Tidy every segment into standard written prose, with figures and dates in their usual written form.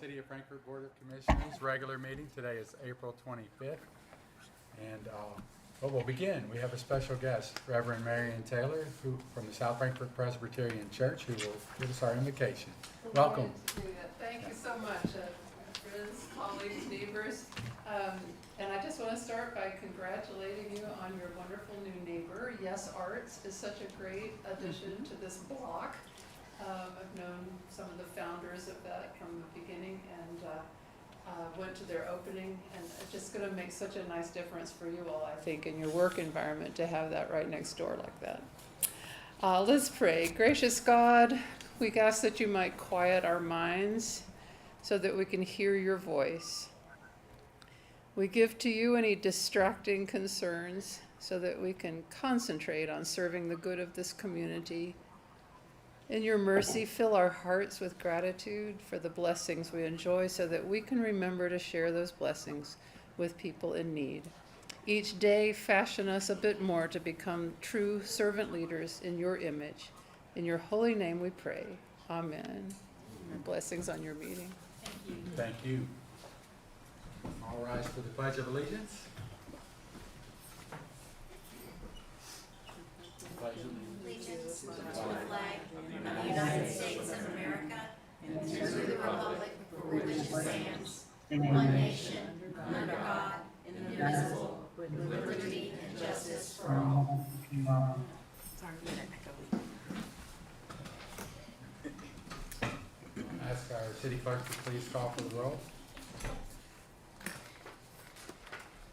City of Frankfort Board of Commissioners regular meeting. Today is April 25th. And we'll begin. We have a special guest, Reverend Marion Taylor, who from the South Frankfort Presbyterian Church, who will give us our invocation. Welcome. Thank you so much, friends, colleagues, neighbors. And I just want to start by congratulating you on your wonderful new neighbor. Yes Arts is such a great addition to this block. I've known some of the founders of that from the beginning and went to their opening, and it's just going to make such a nice difference for you all, I think, in your work environment to have that right next door like that. Let's pray. Gracious God, we ask that you might quiet our minds so that we can hear your voice. We give to you any distracting concerns so that we can concentrate on serving the good of this community. In your mercy, fill our hearts with gratitude for the blessings we enjoy so that we can remember to share those blessings with people in need. Each day, fashion us a bit more to become true servant leaders in your image. In your holy name we pray. Amen. And blessings on your meeting. Thank you. Thank you. All rise for the Pledge of Allegiance. Pledge Allegiance to the flag of the United States of America and to the republic for which it stands, one nation, under God, indivisible, with liberty and justice for all. Ask our city clerk to please call for the roll.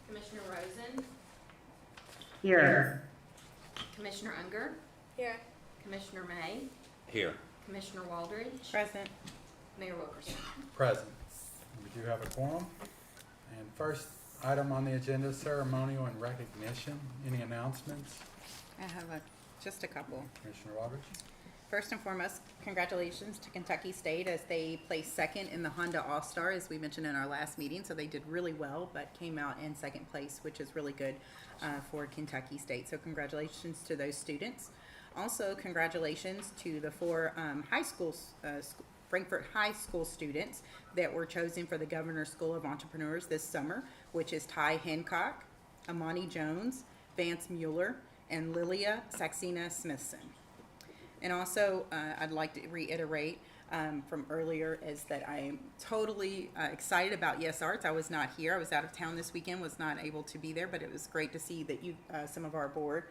Commissioner Rosen, Here. Commissioner Unger, Here. Commissioner May, Here. Commissioner Waldridge, Present. Mayor Wilkerson. Present. We do have a quorum. And first item on the agenda, ceremonial and recognition. Any announcements? I have just a couple. Commissioner Roberts? First and foremost, congratulations to Kentucky State as they placed second in the Honda All-Star, as we mentioned in our last meeting. So they did really well, but came out in second place, which is really good for Kentucky State. So congratulations to those students. Also, congratulations to the four high schools, Frankfort High School students that were chosen for the Governor's School of Entrepreneurs this summer, which is Ty Hancock, Amani Jones, Vance Mueller, and Lilia Saxena Smithson. And also, I'd like to reiterate from earlier is that I am totally excited about Yes Arts. I was not here. I was out of town this weekend, was not able to be there, but it was great to see that you, some of our board,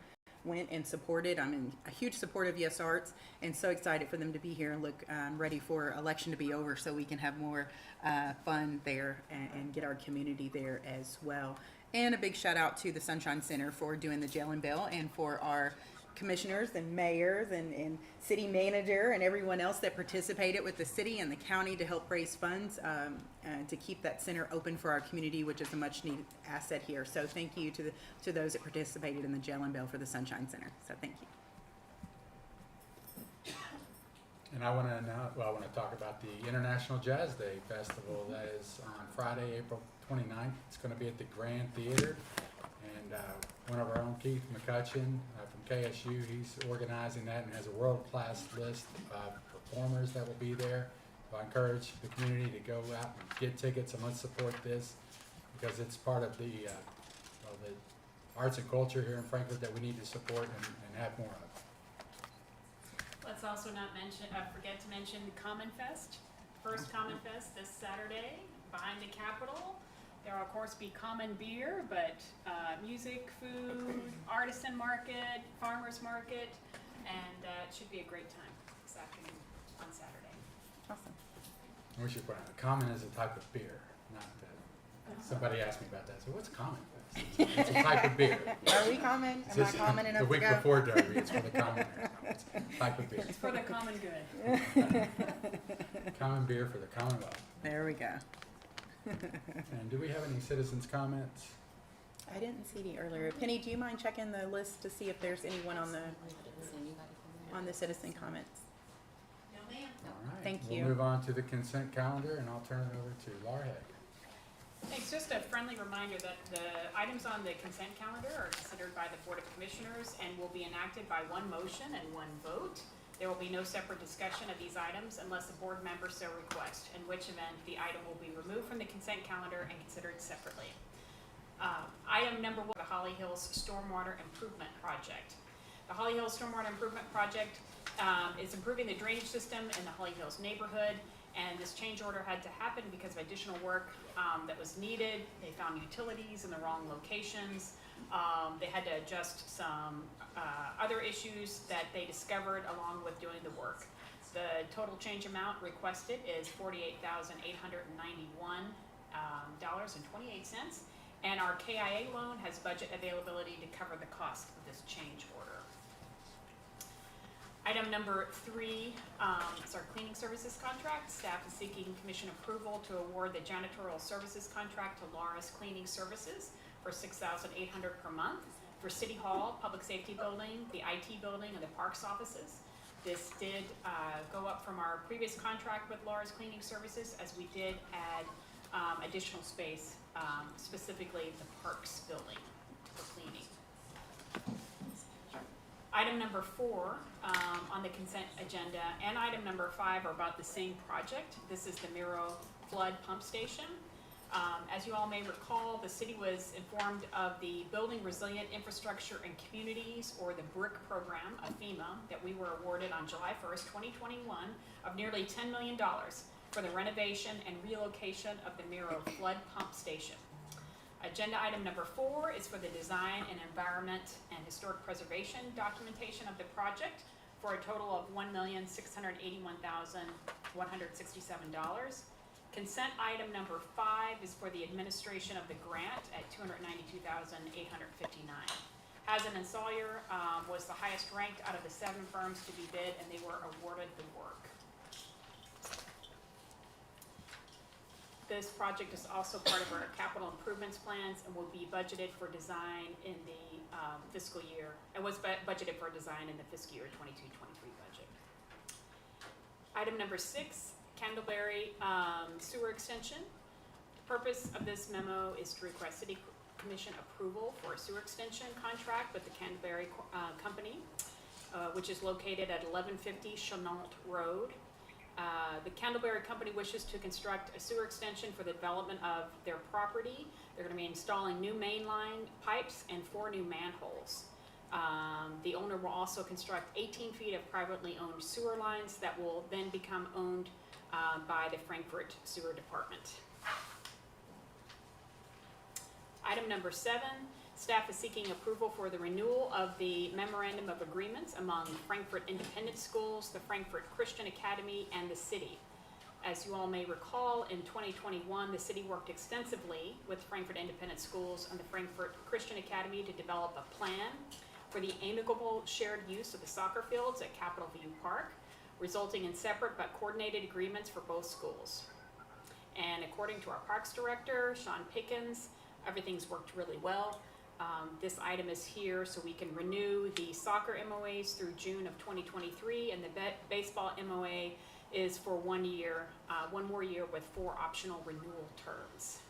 went and supported. I'm in a huge support of Yes Arts and so excited for them to be here and look ready for election to be over so we can have more fun there and get our community there as well. And a big shout out to the Sunshine Center for doing the jail and bail, and for our commissioners and mayors and city manager and everyone else that participated with the city and the county to help raise funds to keep that center open for our community, which is a much needed asset here. So thank you to those that participated in the jail and bail for the Sunshine Center. So thank you. And I want to talk about the International Jazz Day Festival that is on Friday, April 29th. It's going to be at the Grand Theater. And one of our own, Keith McCutcheon from KSU, he's organizing that and has a world-class list of performers that will be there. So I encourage the community to go out and get tickets, and let's support this because it's part of the arts and culture here in Frankfort that we need to support and have more of. Let's also not forget to mention Common Fest, first Common Fest this Saturday behind the Capitol. There will, of course, be common beer, but music, food, artisan market, farmers market, and it should be a great time this afternoon on Saturday. Awesome. We should point out, common is a type of beer, not that. Somebody asked me about that. So what's Common Fest? It's a type of beer. Are we common? Am I common enough The week to go? before Derby, it's for the commoners. It's a type of beer. It's for the common good. Common beer for the Commonwealth. There we go. And do we have any citizens' comments? I didn't see any earlier. Penny, do you mind checking the list to see if there's anyone on the citizen comments? No, ma'am. All right. Thank you. We'll move on to the consent calendar, and I'll turn it over to Laura Heck. Thanks. Just a friendly reminder that the items on the consent calendar are considered by the Board of Commissioners and will be enacted by one motion and one vote. There will be no separate discussion of these items unless the board member so requests, in which event the item will be removed from the consent calendar and considered separately. Item number 1, the Holly Hills Stormwater Improvement Project. The Holly Hills Stormwater Improvement Project is improving the drainage system in the Holly Hills neighborhood, and this change order had to happen because of additional work that was needed. They found utilities in the wrong locations. They had to adjust some other issues that they discovered along with doing the work. The total change amount requested is $48,891.28, and our KIA loan has budget availability to cover the cost of this change order. Item number 3 is our cleaning services contract. Staff is seeking commission approval to award the janitorial services contract to Laura's Cleaning Services for $6,800 per month for City Hall, Public Safety Building, the IT Building, and the Parks offices. This did go up from our previous contract with Laura's Cleaning Services, as we did add additional space, specifically the Parks Building for cleaning. Item number 4 on the consent agenda and item number 5 are about the same project. This is the Miro Flood Pump Station. As you all may recall, the city was informed of the Building Resilient Infrastructure and Communities, or the BRIC program of FEMA, that we were awarded on July 1st, 2021, of nearly $10 million for the renovation and relocation of the Miro Flood Pump Station. Agenda item number 4 is for the design and environment and historic preservation documentation of the project for a total of $1,681,167. Consent item number 5 is for the administration of the grant at $292,859. Hazen and Sawyer was the highest ranked out of the 7 firms to be bid, and they were awarded the work. This project is also part of our capital improvements plans and will be budgeted for design in the fiscal year. It was budgeted for design in the fiscal year 22-23 budget. Item number 6, Candleberry sewer extension. The purpose of this memo is to request City Commission approval for a sewer extension contract with the Candleberry Company, which is located at 1150 Chenault Road. The Candleberry Company wishes to construct a sewer extension for the development of their property. They're going to be installing new mainline pipes and 4 new manholes. The owner will also construct 18 feet of privately owned sewer lines that will then become owned by the Frankfort Sewer Department. Item number 7, staff is seeking approval for the renewal of the Memorandum of Agreements among Frankfort Independent Schools, the Frankfort Christian Academy, and the city. As you all may recall, in 2021, the city worked extensively with Frankfort Independent Schools and the Frankfort Christian Academy to develop a plan for the amicable shared use of the soccer fields at Capitol View Park, resulting in separate but coordinated agreements for both schools. And according to our Parks Director, Sean Pickens, everything's worked really well. This item is here so we can renew the soccer MOAs through June of 2023, and the baseball MOA is for 1 year, 1 more year with 4 optional renewal terms.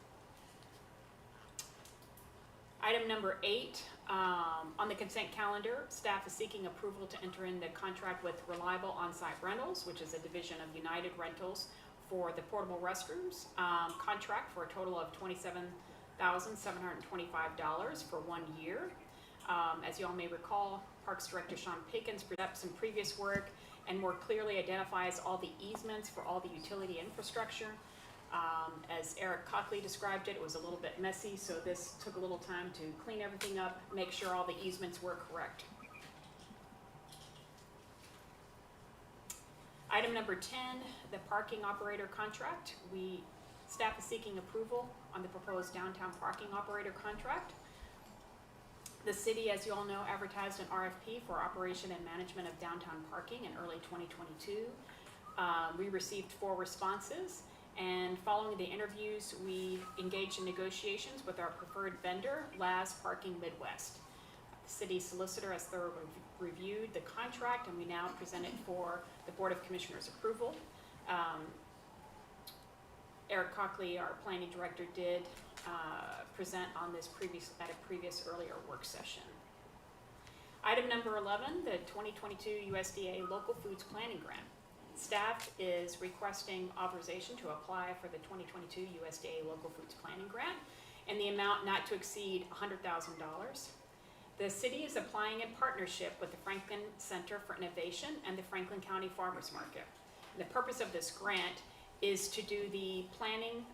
Item number 8, on the consent calendar, staff is seeking approval to enter in the contract with Reliable On-Site Rentals, which is a division of United Rentals, for the portable restrooms contract for a total of $27,725 for 1 year. As you all may recall, Parks Director Sean Pickens brought up some previous work and more clearly identifies all the easements for all the utility infrastructure. As Eric Cockley described it, it was a little bit messy, so this took a little time to clean everything up, make sure all the easements were correct. Item number 10, the parking operator contract. Staff is seeking approval on the proposed downtown parking operator contract. The city, as you all know, advertised an RFP for operation and management of downtown parking in early 2022. We received 4 responses, and following the interviews, we engaged in negotiations with our preferred vendor, Laz Parking Midwest. The city solicitor has thoroughly reviewed the contract, and we now present it for the Board of Commissioners approval. Eric Cockley, our planning director, did present on this at a previous earlier work session. Item number 11, the 2022 USDA Local Foods Planning Grant. Staff is requesting authorization to apply for the 2022 USDA Local Foods Planning Grant in the amount not to exceed $100,000. The city is applying in partnership with the Franklin Center for Innovation and the Franklin County Farmers Market. And the purpose of this grant is to do the planning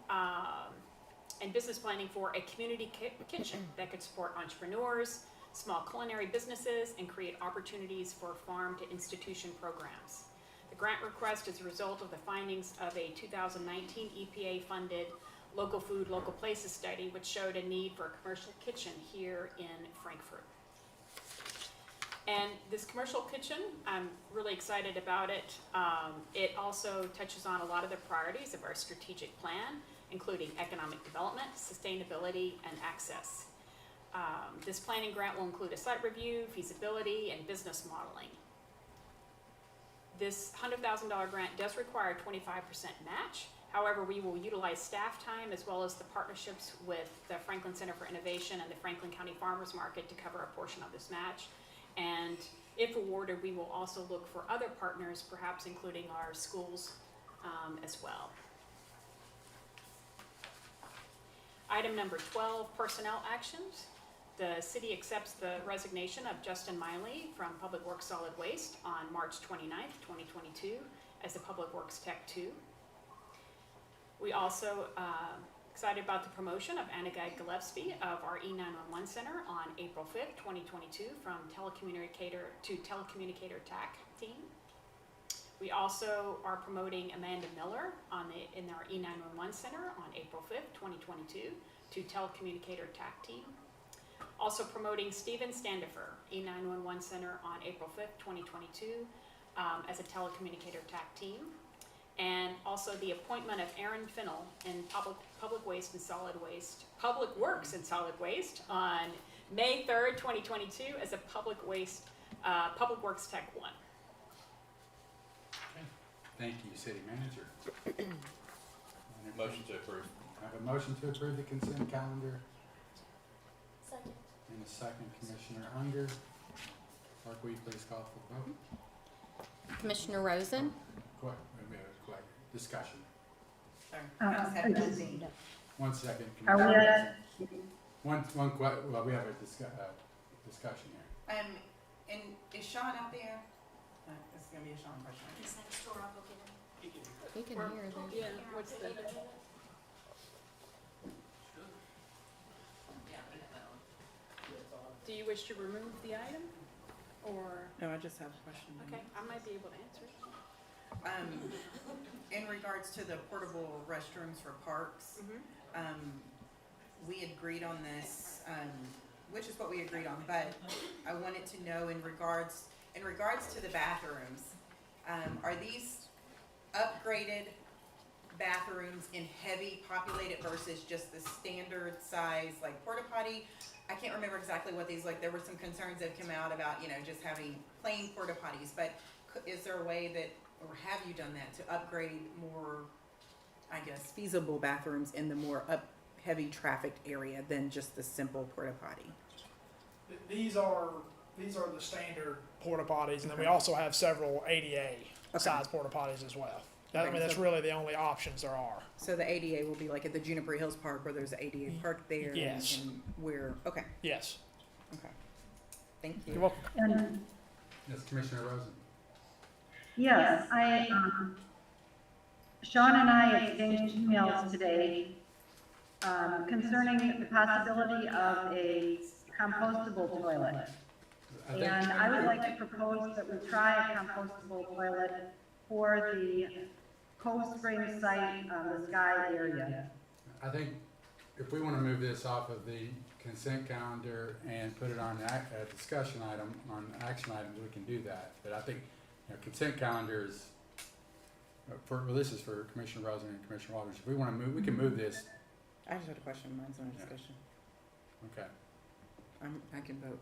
and business planning for a community kitchen that could support entrepreneurs, small culinary businesses, and create opportunities for farm to institution programs. The grant request is a result of the findings of a 2019 EPA-funded Local Food, Local Places study, which showed a need for a commercial kitchen here in Frankfort. And this commercial kitchen, I'm really excited about it. It also touches on a lot of the priorities of our strategic plan, including economic development, sustainability, and access. This planning grant will include a site review, feasibility, and business modeling. This $100,000 grant does require a 25% match. However, we will utilize staff time as well as the partnerships with the Franklin Center for Innovation and the Franklin County Farmers Market to cover a portion of this match. And if awarded, we will also look for other partners, perhaps including our schools as well. Item number 12, personnel actions. The city accepts the resignation of Justin Miley from Public Works Solid Waste on March 29th, 2022 as the Public Works Tech 2. We also excited about the promotion of Anna Gillespie of our E911 Center on April 5th, 2022 from telecommunicator to telecommunicator TAC team. We also are promoting Amanda Miller in our E911 Center on April 5th, 2022 to telecommunicator TAC team. Also promoting Steven Standifer, E911 Center on April 5th, 2022 as a telecommunicator TAC team. And also the appointment of Aaron Finnell in Public Works and Solid Waste on May 3rd, 2022 as a Public Works Tech 1. Okay. Thank you, City Manager. Motion to approve. I have a motion to approve the consent calendar Second. and a second, Commissioner Unger. Clerk, will you please call for the vote? Commissioner Rosen? We have a quick discussion. Sorry. I just had one thing. 1 second. Are we at, Well, we have a discussion here. And is Sean up there? This is gonna be a Sean question. We can hear them. Yeah, what's the? Do you wish to remove the item, or, No, I just have a question. okay, I might be able to answer it. In regards to the portable restrooms for parks, we agreed on this, which is what we agreed on, but I wanted to know in regards to the bathrooms, are these upgraded bathrooms in heavy populated versus just the standard size, like porta potty? I can't remember exactly what these, like, there were some concerns that come out about, just having plain porta potties, but is there a way that, or have you done that to upgrade more, I guess, feasible bathrooms in the more heavy trafficked area than just the simple porta potty? These are the standard porta potties, and then we also have several ADA size porta potties as well. I mean, that's really the only options there are. So the ADA will be like at the Juniper Hills Park where there's an ADA park there? Yes. And where, okay, Yes. okay. Thank you. You're welcome. and, Yes, Commissioner Rosen. yes, Sean and I exchanged emails today, concerning the possibility of a compostable toilet. And I would like to propose that we try a compostable toilet for the Cove Spring site on the Sky area. I think if we want to move this off of the consent calendar and put it on a discussion item, on action items, we can do that. But I think, consent calendar is, this is for Commissioner Rosen and Commissioner Walters. If we want to move, we can move this. I just had a question, mine's on Yeah. discussion. Okay. I can vote.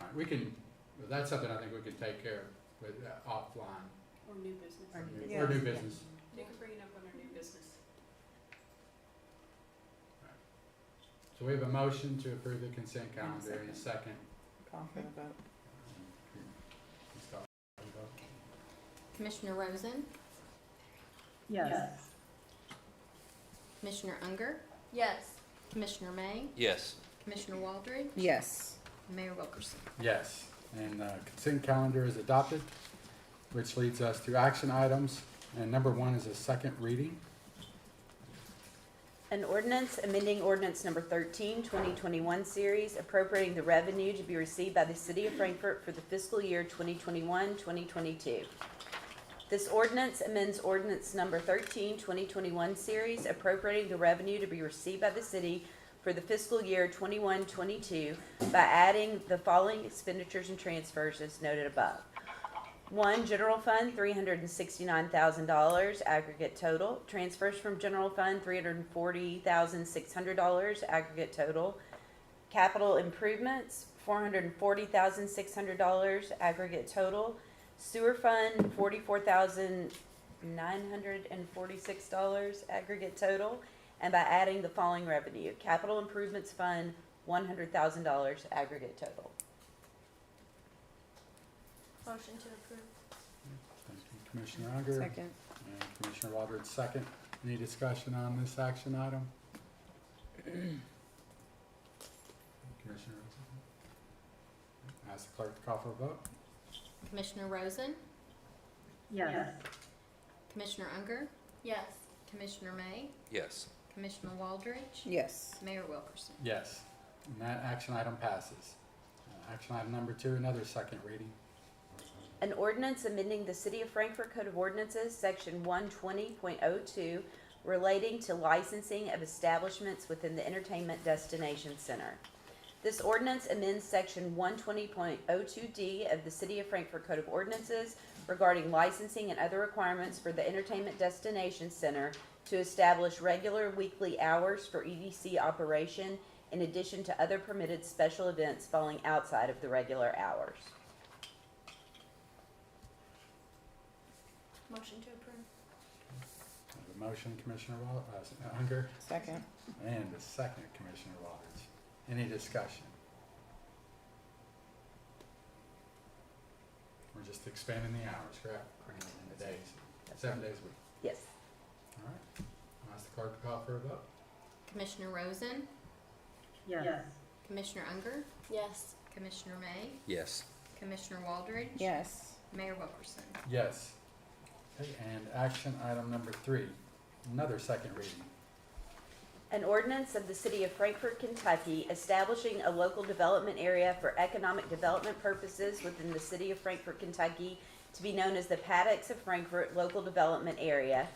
All right, we can, that's something I think we can take care of with offline. Or new business. Or new Or new business. You can bring it up under new business. So we have a motion to approve the consent calendar in a second. Call for the vote. Commissioner Rosen, Yes. Commissioner Unger? Yes. Commissioner May, Yes. Commissioner Waldridge, Yes. Mayor Wilkerson. Yes, and consent calendar is adopted, which leads us to action items. And number one is a second reading. An ordinance amending ordinance number 13, 2021 series, appropriating the revenue to be received by the city of Frankfort for the fiscal year 2021-2022. This ordinance amends ordinance number 13, 2021 series, appropriating the revenue to be received by the city for the fiscal year 21-22 by adding the following expenditures and transfers as noted above. 1, general fund, $369,000 aggregate total. Transfers from general fund, $340,600 aggregate total. Capital improvements, $440,600 aggregate total. Sewer fund, $44,946 aggregate total. And by adding the following revenue. Capital improvements fund, $100,000 aggregate total. Motion to approve. Thank you, Commissioner Unger. Second. And Commissioner Waldridge, second. Any discussion on this action item? Commissioner, ask the clerk to call for a vote. Commissioner Rosen, Yes. Commissioner Unger? Yes. Commissioner May, Yes. Commissioner Waldridge, Yes. Mayor Wilkerson. Yes, and that action item passes. Action item number two, another second reading. An ordinance amending the City of Frankfort Code of Ordinances, Section 120.02, relating to licensing of establishments within the Entertainment Destination Center. This ordinance amends Section 120.02D of the City of Frankfort Code of Ordinances regarding licensing and other requirements for the Entertainment Destination Center to establish regular weekly hours for EDC operation in addition to other permitted special events falling outside of the regular hours. Motion to approve. I have a motion, Commissioner Unger, Second. and a second, Commissioner Waldridge. Any discussion? We're just expanding the hours, correct? Bringing it into days, 7 days a week. Yes. All right. I'll ask the clerk to call for a vote. Commissioner Rosen, Yes. Commissioner Unger? Yes. Commissioner May, Yes. Commissioner Waldridge? Yes. Mayor Wilkerson. Yes. Okay, and action item number three, another second reading. An ordinance of the City of Frankfort, Kentucky, establishing a local development area for economic development purposes within the City of Frankfort, Kentucky, to be known as the Paddocks of Frankfort Local Development Area,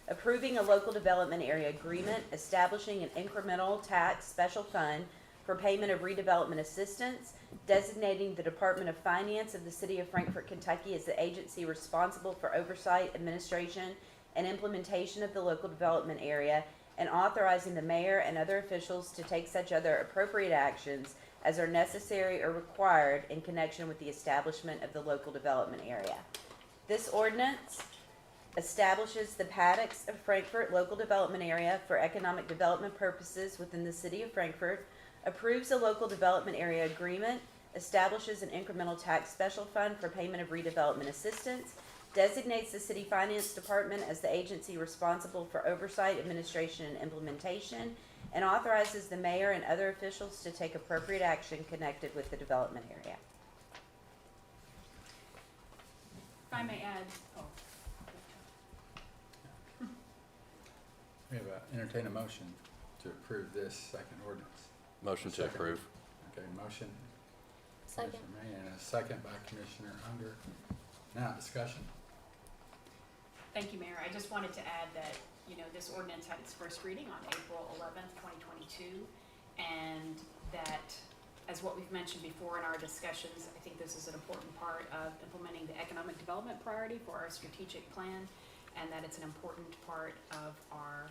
approving a local development area agreement, establishing an incremental tax special fund for payment of redevelopment assistance, designating the Department of Finance of the City of Frankfort, Kentucky as the agency responsible for oversight, administration, and implementation of the local development area, and authorizing the mayor and other officials to take such other appropriate actions as are necessary or required in connection with the establishment of the local development area. This ordinance establishes the Paddocks of Frankfort Local Development Area for economic development purposes within the City of Frankfort, approves a local development area agreement, establishes an incremental tax special fund for payment of redevelopment assistance, designates the City Finance Department as the agency responsible for oversight, administration, and implementation, and authorizes the mayor and other officials to take appropriate action connected with the development area. If I may add, We have entertain a motion to approve this second ordinance. Motion to Second. approve. Okay, motion. Second. Commissioner May, and a second by Commissioner Unger. Now, discussion. thank you, Mayor. I just wanted to add that, this ordinance had its first reading on April 11th, 2022, and that, as what we've mentioned before in our discussions, I think this is an important part of implementing the economic development priority for our strategic plan, and that it's an important part of our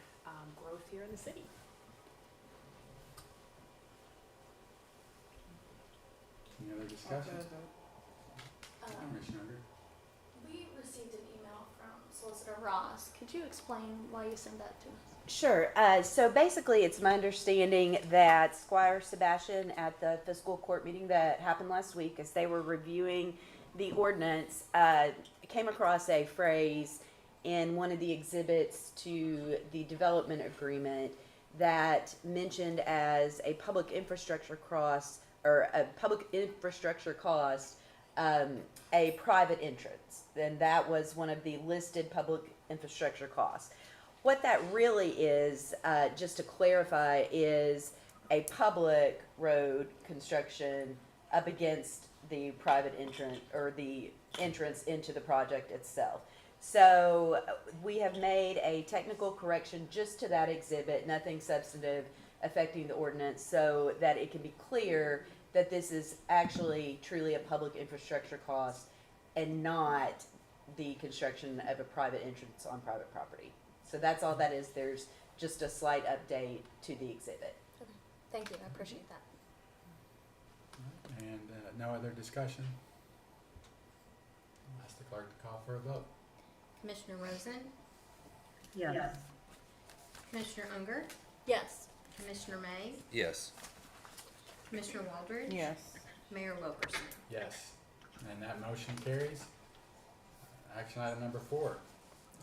growth here in the city. Any other discussion? Commissioner Unger? We received an email from Solicitor Ross. Could you explain why you sent that to us? Sure. So basically, it's my understanding that Squire Sebastian at the fiscal court meeting that happened last week, as they were reviewing the ordinance, came across a phrase in one of the exhibits to the development agreement that mentioned as a public infrastructure cost a private entrance. And that was one of the listed public infrastructure costs. What that really is, just to clarify, is a public road construction up against the private entrance or the entrance into the project itself. So we have made a technical correction just to that exhibit, nothing substantive affecting the ordinance, so that it can be clear that this is actually truly a public infrastructure cost and not the construction of a private entrance on private property. So that's all that is. There's just a slight update to the exhibit. Okay. Thank you, I appreciate that. And no other discussion? I'll ask the clerk to call for a vote. Commissioner Rosen, Yes. Commissioner Unger, Yes. Commissioner May, Yes. Commissioner Waldridge, Yes. Mayor Wilkerson. Yes, and that motion carries. Action item number 4,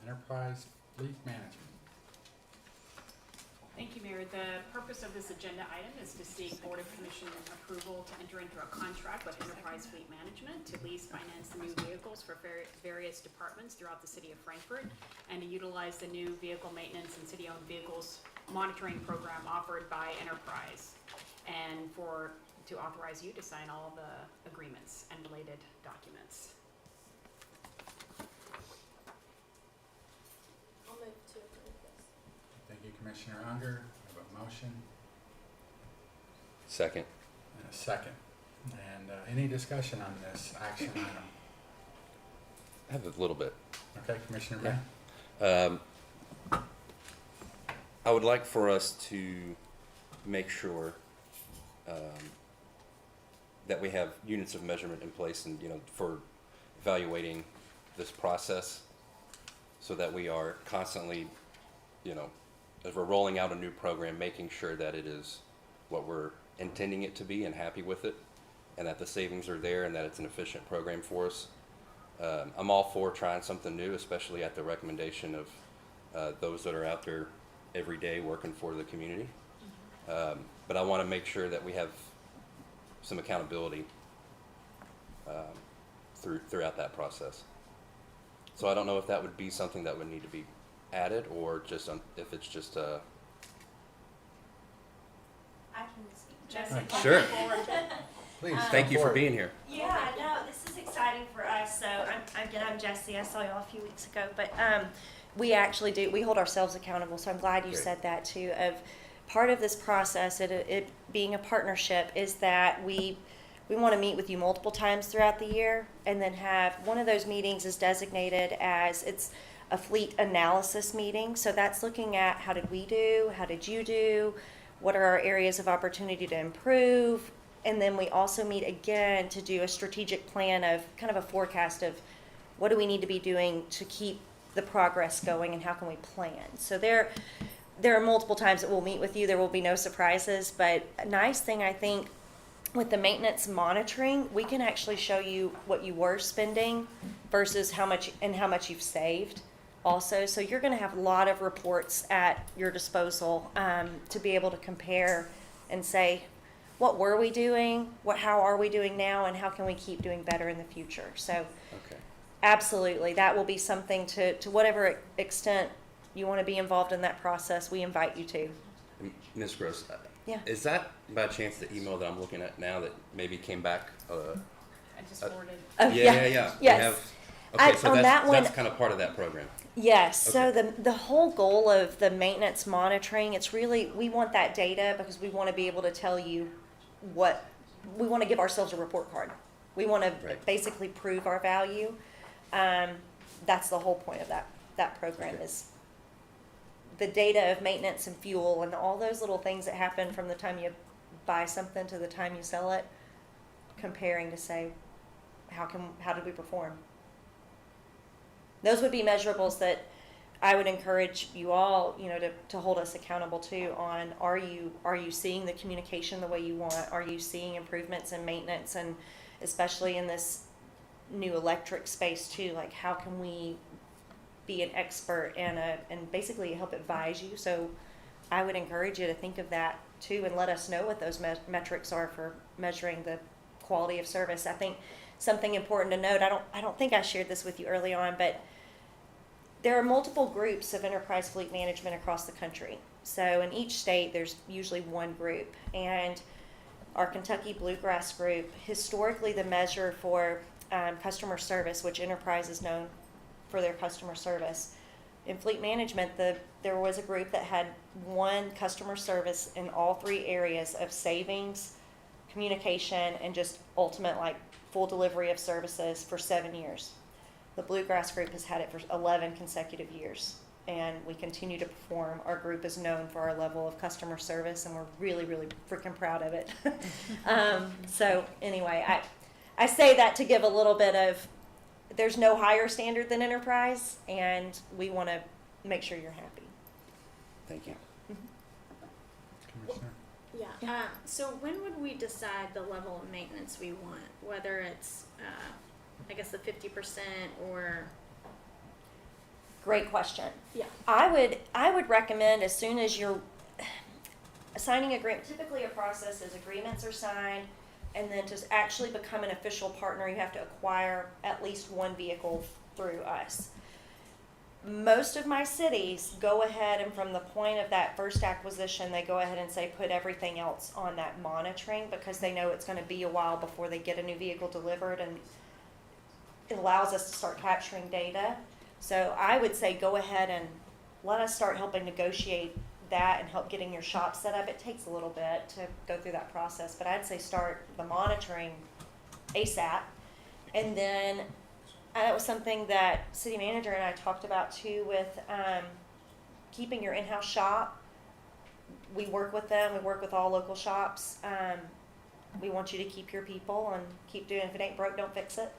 enterprise fleet management. Thank you, Mayor. The purpose of this agenda item is to seek Board of Commission approval to enter into a contract with Enterprise Fleet Management to lease, finance the new vehicles for various departments throughout the city of Frankfort, and to utilize the new vehicle maintenance and city-owned vehicles monitoring program offered by Enterprise, and to authorize you to sign all the agreements and related documents. I'll move to approve this. Thank you, Commissioner Unger. I have a motion Second. and a second. And any discussion on this action item? I have a little bit. Okay, Commissioner May? I would like for us to make sure that we have units of measurement in place and, for evaluating this process so that we are constantly, as we're rolling out a new program, making sure that it is what we're intending it to be and happy with it, and that the savings are there and that it's an efficient program for us. I'm all for trying something new, especially at the recommendation of those that are out there every day working for the community. But I want to make sure that we have some accountability throughout that process. So I don't know if that would be something that would need to be added, or just if it's just I can speak. Jessica, Sure. Please. Thank come you for forward. being here. Yeah, no, this is exciting for us. So I'm Jessie. I saw y'all a few weeks ago, but we actually we hold ourselves accountable. So I'm glad you Great. said that too. Of part of this process, it being a partnership, is that we want to meet with you multiple times throughout the year, and then have one of those meetings is designated as it's a fleet analysis meeting. So that's looking at how did we do, how did you do, what are our areas of opportunity to improve. And then we also meet again to do a strategic plan of kind of a forecast of what do we need to be doing to keep the progress going and how can we plan. So there are multiple times that we'll meet with you. There will be no surprises, but a nice thing I think with the maintenance monitoring, we can actually show you what you were spending versus how much you've saved also. So you're going to have a lot of reports at your disposal to be able to compare and say, what were we doing? How are we doing now? And how can we keep doing better in the future? So Okay. absolutely, that will be something to whatever extent you want to be involved in that process, we invite you to. Ms. Gross, Yeah. is that by chance the email that I'm looking at now that maybe came back? I just forwarded. Oh, Yeah. We Yes. have- Okay, so on that one- that's kind of part of that program. Yes, so Okay. the whole goal of the maintenance monitoring, it's really, we want that data because we want to be able to tell you what, we want to give ourselves a report card. We want to Right. basically prove our value. That's the whole point of that program Okay. is the data of maintenance and fuel and all those little things that happen from the time you buy something to the time you sell it, comparing to say, how did we perform? Those would be measurables that I would encourage you all, to hold us accountable to on, are you seeing the communication the way you want? Are you seeing improvements in maintenance, and especially in this new electric space too. Like, how can we be an expert and basically help advise you? So I would encourage you to think of that too, and let us know what those metrics are for measuring the quality of service. I think something important to note, I don't think I shared this with you early on, but there are multiple groups of enterprise fleet management across the country. So in each state, there's usually one group. And our Kentucky Bluegrass group, historically the measure for customer service, which Enterprise is known for their customer service. In fleet management, there was a group that had one customer service in all three areas of savings, communication, and just ultimate like full delivery of services for 7 years. The Bluegrass group has had it for 11 consecutive years, and we continue to perform. Our group is known for our level of customer service, and we're really, really freaking proud of it. So anyway, I say that to give a little bit of, there's no higher standard than Enterprise, and we want to make sure you're happy. Thank you. Commissioner? Yeah. So when would we decide the level of maintenance we want? Whether it's, I guess, the 50% or. Great question. Yeah. I would recommend as soon as you're signing agreement. Typically, a process is agreements are signed, and then to actually become an official partner, you have to acquire at least one vehicle through us. Most of my cities go ahead, and from the point of that first acquisition, they go ahead and say put everything else on that monitoring, because they know it's going to be a while before they get a new vehicle delivered, and it allows us to start capturing data. So I would say go ahead and let us start helping negotiate that and help getting your shop set up. It takes a little bit to go through that process, but I'd say start the monitoring ASAP. And then that was something that city manager and I talked about too, with keeping your in-house shop. We work with them. We work with all local shops. We want you to keep your people and keep doing. If it ain't broke, don't fix it.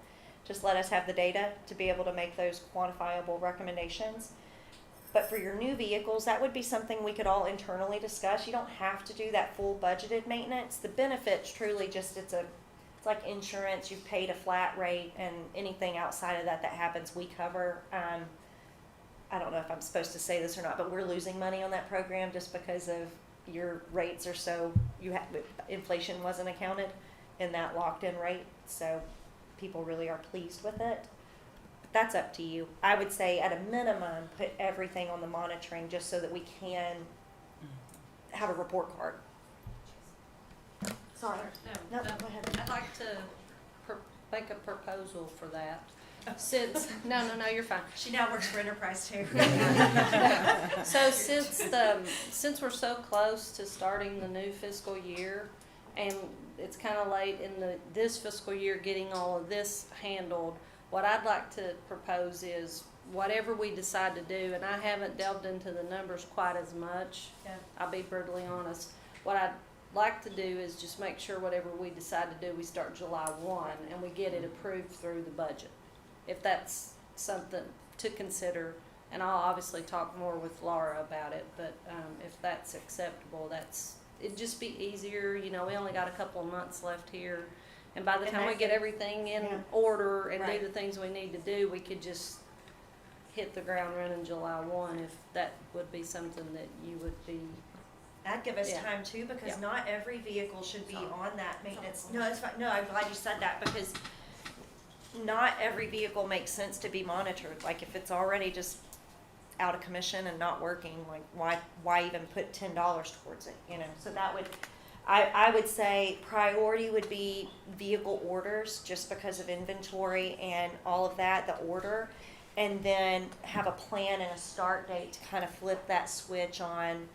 Just let us have the data to be able to make those quantifiable recommendations. But for your new vehicles, that would be something we could all internally discuss. You don't have to do that full budgeted maintenance. The benefits truly just, it's like insurance. You've paid a flat rate, and anything outside of that happens, we cover. I don't know if I'm supposed to say this or not, but we're losing money on that program just because of your rates are so, inflation wasn't accounted in that locked in rate. So people really are pleased with it. But that's up to you. I would say at a minimum, put everything on the monitoring just so that we can have a report card. Sorry. No, go ahead. I'd like to make a proposal for that. Since, no, you're fine. She now works for Enterprise too. So since we're so close to starting the new fiscal year, and it's kind of late in this fiscal year getting all of this handled, what I'd like to propose is whatever we decide to do, and I haven't delved into the numbers quite as much. Yeah. I'll be brutally honest. What I'd like to do is just make sure whatever we decide to do, we start July 1 and we get it approved through the budget. If that's something to consider, and I'll obviously talk more with Laura about it, but if that's acceptable, it'd just be easier. You know, we only got a couple of months left here, and by the time we get everything in order and do the things we need to do, we could just hit the ground running July 1, if that would be something that you would be. That'd give us Yeah. time too, because Yeah. not every vehicle should be on that maintenance. No, it's fine. No, I'm glad you said that, because not every vehicle makes sense to be monitored. Like, if it's already just out of commission and not working, like why even put $10 towards it, you know? So that would, I would say priority would be vehicle orders, just because of inventory and all of that, the order, and then have a plan and a start date to kind of flip that switch on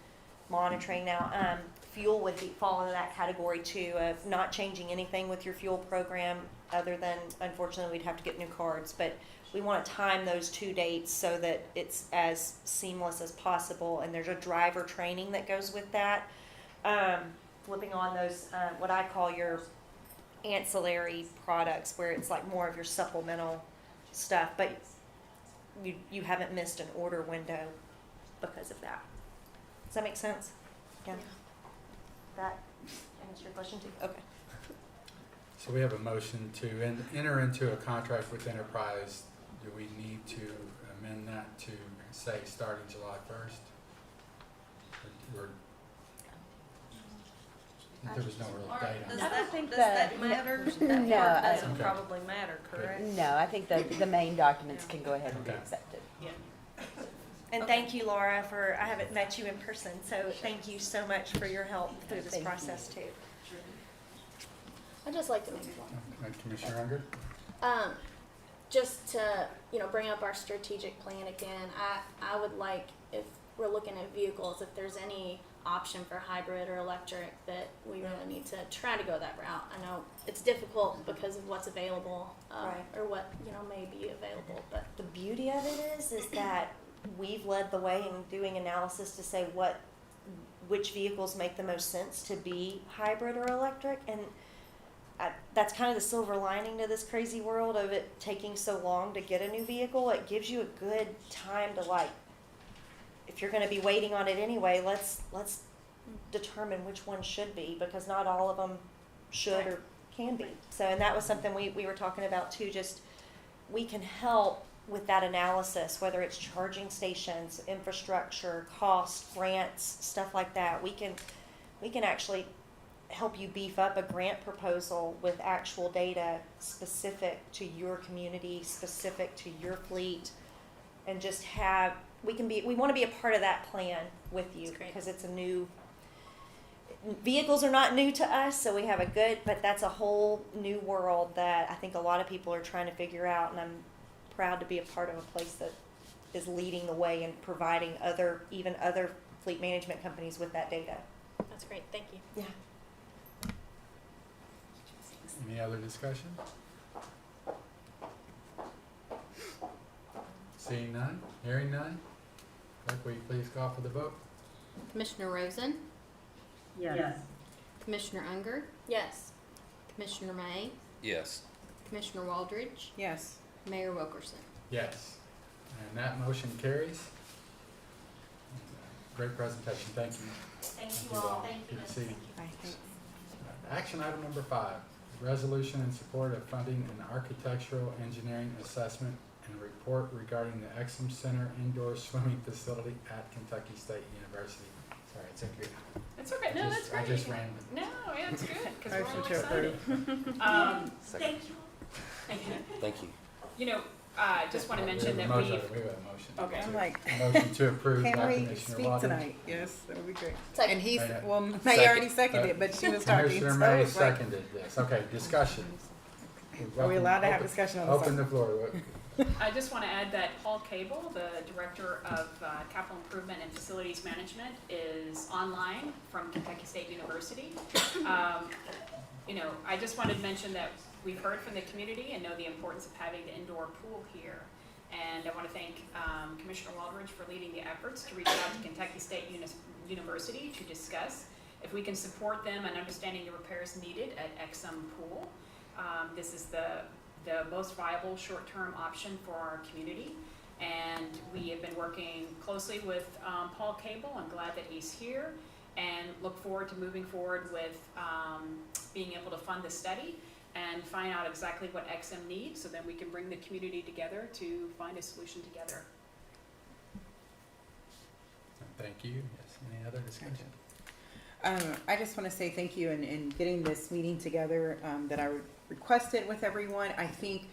monitoring. Now, fuel would fall into that category too, of not changing anything with your fuel program, other than, unfortunately, we'd have to get new cards. But we want to time those two dates so that it's as seamless as possible, and there's a driver training that goes with that. Flipping on those, what I call your ancillary products, where it's like more of your supplemental stuff, but you haven't missed an order window because of that. Does that make sense? Yeah. That answers your question too? Okay. So we have a motion to enter into a contract with Enterprise. Do we need to amend that to say starting July 1st? Or there was no real Or date on does that. I don't think does that that- matter? no, That part doesn't Okay. probably matter, correct? No, I think the main documents can go ahead and be Okay. accepted. And thank you, Laura, for, I haven't met you in person, so thank you so much for your help through this Thank you. process too. I'd just like to make one. Commissioner Unger? Just to, bring up our strategic plan again, I would like, if we're looking at vehicles, if there's any option for hybrid or electric, that we really need to try to go that route. I know it's difficult because of what's available, Right. or what, may be available, but The beauty of it is that we've led the way in doing analysis to say which vehicles make the most sense to be hybrid or electric, and that's kind of the silver lining to this crazy world of it taking so long to get a new vehicle. It gives you a good time to if you're going to be waiting on it anyway, let's determine which one should be, because not all of them should or can be. So, and that was something we were talking about too, just we can help with that analysis, whether it's charging stations, infrastructure, cost, grants, stuff like that. We can actually help you beef up a grant proposal with actual data specific to your community, specific to your fleet, and just we want to be a part of that plan with you, That's great. because it's vehicles are not new to us, so we have but that's a whole new world that I think a lot of people are trying to figure out, and I'm proud to be a part of a place that is leading the way and providing other fleet management companies with that data. that's great. Thank you. Yeah. Any other discussion? Seeing none, hearing none, clerk, will you please call for the vote? Commissioner Rosen, Yes. Commissioner Unger, Yes. Commissioner May, Yes. Commissioner Waldridge, Yes. Mayor Wilkerson. Yes. And that motion carries. Great presentation, thank you. Thank Thank you you all. all. Thank you. Good to see you. Bye. Thanks. Action item number 5, resolution in support of funding an architectural engineering assessment and report regarding the Exum Center indoor swimming facility at Kentucky State University. Sorry, it's a good. That's okay, no, that's great. I just ran. No, yeah, it's good, because we're all Motion to excited. Thank you. Thank you. Thank you. Just want to mention that We have a we've, motion. Okay. I'm like, Motion to approve by can we Commissioner speak Waddington. tonight? Yes, that would be great. Second. And he's, Right, well, May Second. already seconded it, but she was talking. Commissioner so May it's like, seconded this. Okay, discussion. Are we allowed to have Open- discussion on the Open the subject? floor. I just want to add that Paul Cable, the Director of Capital Improvement and Facilities Management, is online from Kentucky State University. I just wanted to mention that we've heard from the community and know the importance of having the indoor pool here. And I want to thank Commissioner Waldridge for leading the efforts to reach out to Kentucky State University to discuss if we can support them in understanding the repairs needed at Exum Pool. This is the most viable short-term option for our community. And we have been working closely with Paul Cable. I'm glad that he's here, and look forward to moving forward with being able to fund the study and find out exactly what Exum needs, so then we can bring the community together to find a solution together. Thank you. Yes, any other discussion? I just want to say thank you in getting this meeting together that I requested with everyone. I think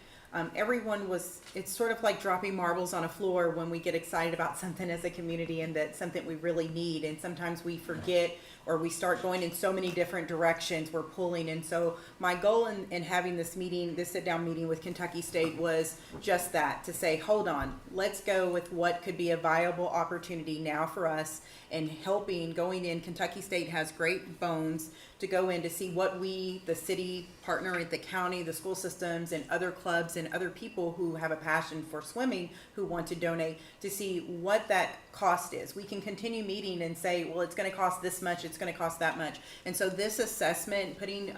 everyone it's sort of like dropping marbles on a floor when we get excited about something as a community and that's something we really need. And sometimes we forget, or we start going in so many different directions, we're pulling. And so my goal in having this sit-down meeting with Kentucky State was just that, to say, hold on, let's go with what could be a viable opportunity now for us, and going in. Kentucky State has great bones to go in to see what we, the city, partner at the county, the school systems, and other clubs and other people who have a passion for swimming who want to donate, to see what that cost is. We can continue meeting and say, well, it's going to cost this much, it's going to cost that much. And so this assessment, putting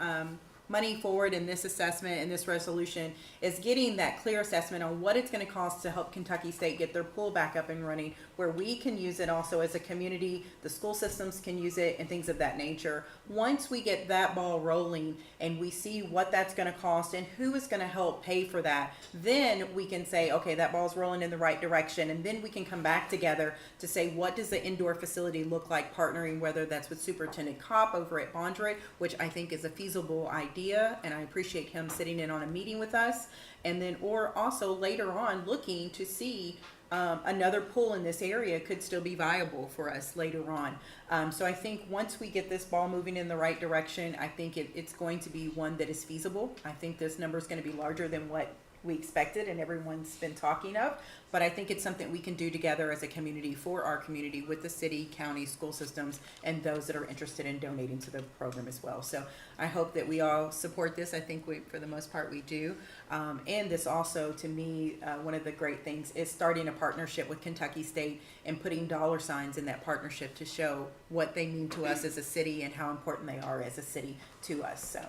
money forward in this assessment and this resolution is getting that clear assessment on what it's going to cost to help Kentucky State get their pool back up and running, where we can use it also as a community, the school systems can use it, and things of that nature. Once we get that ball rolling and we see what that's going to cost and who is going to help pay for that, then we can say, okay, that ball's rolling in the right direction, and then we can come back together to say, what does the indoor facility look like, partnering, whether that's with Superintendent Kopp over at Bondrate, which I think is a feasible idea, and I appreciate him sitting in on a meeting with us, and then, or also later on looking to see another pool in this area could still be viable for us later on. So I think once we get this ball moving in the right direction, I think it's going to be one that is feasible. I think this number is going to be larger than what we expected and everyone's been talking of, but I think it's something we can do together as a community for our community with the city, county, school systems, and those that are interested in donating to the program as well. So I hope that we all support this. I think for the most part, we do. And this also, to me, one of the great things is starting a partnership with Kentucky State and putting dollar signs in that partnership to show what they mean to us as a city and how important they are as a city to us. So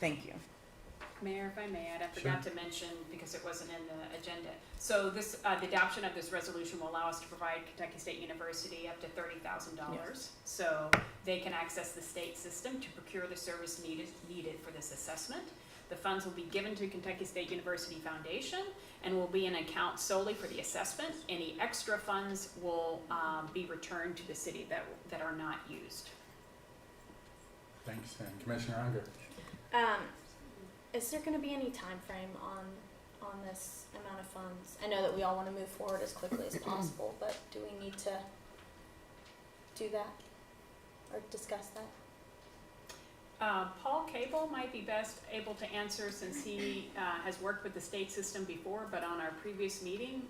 thank you. Mayor, if I may add, I forgot to mention, because it wasn't in the agenda. So this, the adoption of this resolution will allow us to provide Kentucky State University up to $30,000. Yes. So they can access the state system to procure the service needed for this assessment. The funds will be given to Kentucky State University Foundation and will be an account solely for the assessment. Any extra funds will be returned to the city that are not used. Thanks, and Commissioner Unger. Is there going to be any time frame on this amount of funds? I know that we all want to move forward as quickly as possible, but do we need to do that or discuss that? Paul Cable might be best able to answer, since he has worked with the state system before, but on our previous meeting,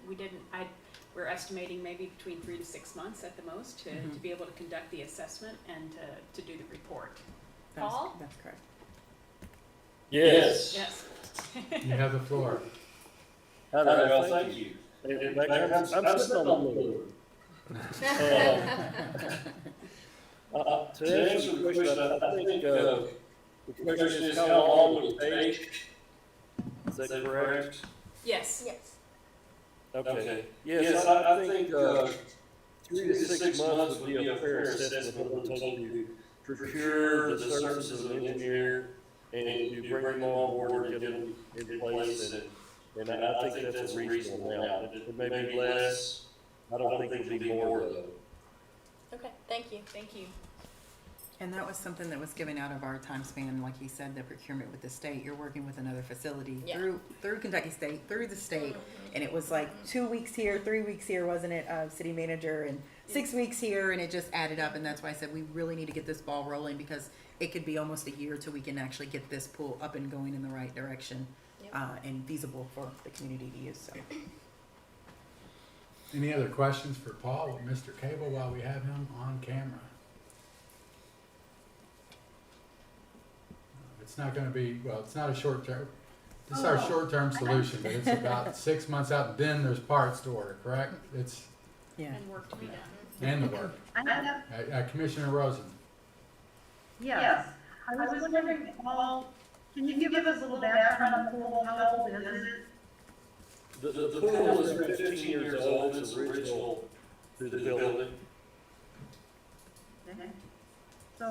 we're estimating maybe between 3 to 6 months at the most to be able to conduct the assessment and to do the report. Paul? That's correct. Yes. Yes. You have the floor. Well, thank you. I'm sitting on the floor. To answer the question, I think the question is how long will it take? Is that correct? Yes. Yes. Okay. Yes, I think 3 to 6 months would be a fair assessment of what it takes to procure the services of an engineer and to bring them on board and get them in place. And I think that's a reasonable amount. It may be less. I don't think it'll be more though. Okay, thank you. Thank you. And that was something that was given out of our time span, like he said, the procurement with the state. You're working with another facility through Kentucky State, through the state, and it was like 2 weeks here, 3 weeks here, wasn't it, city manager, and 6 weeks here, and it just added up. And that's why I said we really need to get this ball rolling, because it could be almost a year till we can actually get this pool up and going in the right direction, and feasible for the community to use. So. Any other questions for Paul or Mr. Cable while we have him on camera? It's not gonna be, well, it's not a short term, this is our short-term solution, but it's about 6 months out, and then there's parts to order, correct? It's, And work to be done. and the work. I have, Commissioner Rosen. yes, I was wondering, Paul, can you give us a little background on the pool? How old is it? The pool is 15 years old. It's original to the building. Okay. So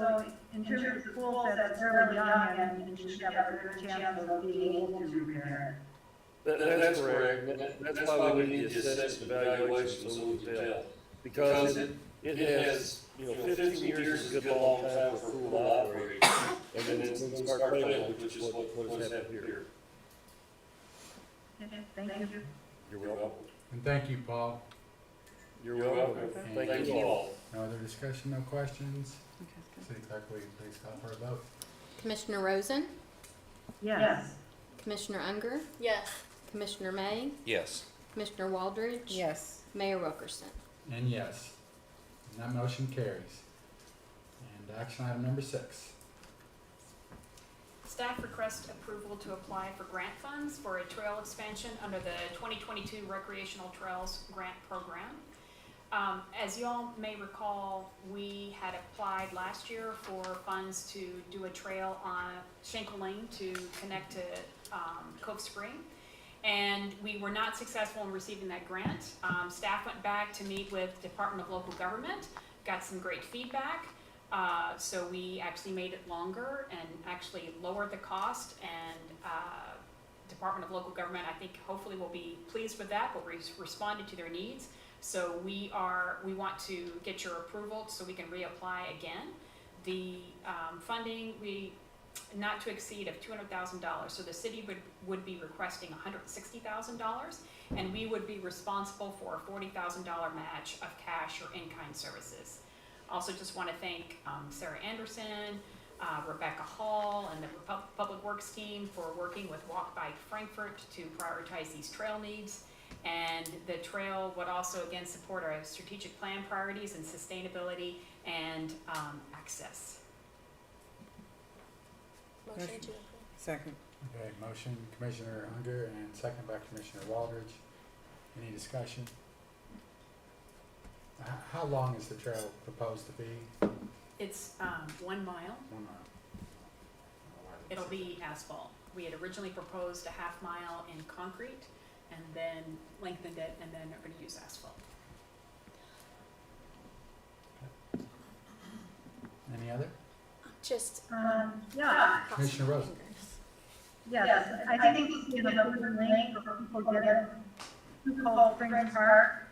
in terms of the pool that's fairly young and you should have a good chance of being able to repair That's correct. That's why we need the assessment evaluation so we can tell. Because it has, 15 years is a good long time for a pool to operate. And then it's going to start failing, which is what has happened here. it. Thank you. You're welcome. And thank you, Paul. You're welcome. Thank you all. No other discussion, no questions? Okay, good. City Clerk, will you please call for a vote? Commissioner Rosen? Yes. Commissioner Unger? Yes. Commissioner May? Yes. Commissioner Waldridge? Yes. Mayor Wilkerson? And yes. And that motion carries. And action item number 6. Staff requests approval to apply for grant funds for a trail expansion under the 2022 Recreational Trails Grant Program. As you all may recall, we had applied last year for funds to do a trail on Schenkel Lane to connect to Cove Spring. And we were not successful in receiving that grant. Staff went back to meet with Department of Local Government, got some great feedback. So we actually made it longer and actually lowered the cost, and Department of Local Government, I think hopefully will be pleased with that, but we responded to their needs. So we want to get your approval so we can reapply again. The funding, not to exceed of $200,000. So the city would be requesting $160,000, and we would be responsible for a $40,000 match of cash or in-kind services. Also just want to thank Sarah Anderson, Rebecca Hall, and the Public Works team for working with Walk Bike Frankfort to prioritize these trail needs. And the trail would also again support our strategic plan priorities and sustainability and access. Motion to approve. Second. Okay, motion Commissioner Unger and second by Commissioner Waldridge. Any discussion? How long is the trail proposed to be? It's 1 mile. 1 mile. It'll be asphalt. We had originally proposed a half mile in concrete and then lengthened it, and then are going to use asphalt. Any other? Just Yeah, Commissioner Rosen. yes, I think we see an open lane for people to get to Cold Springs Park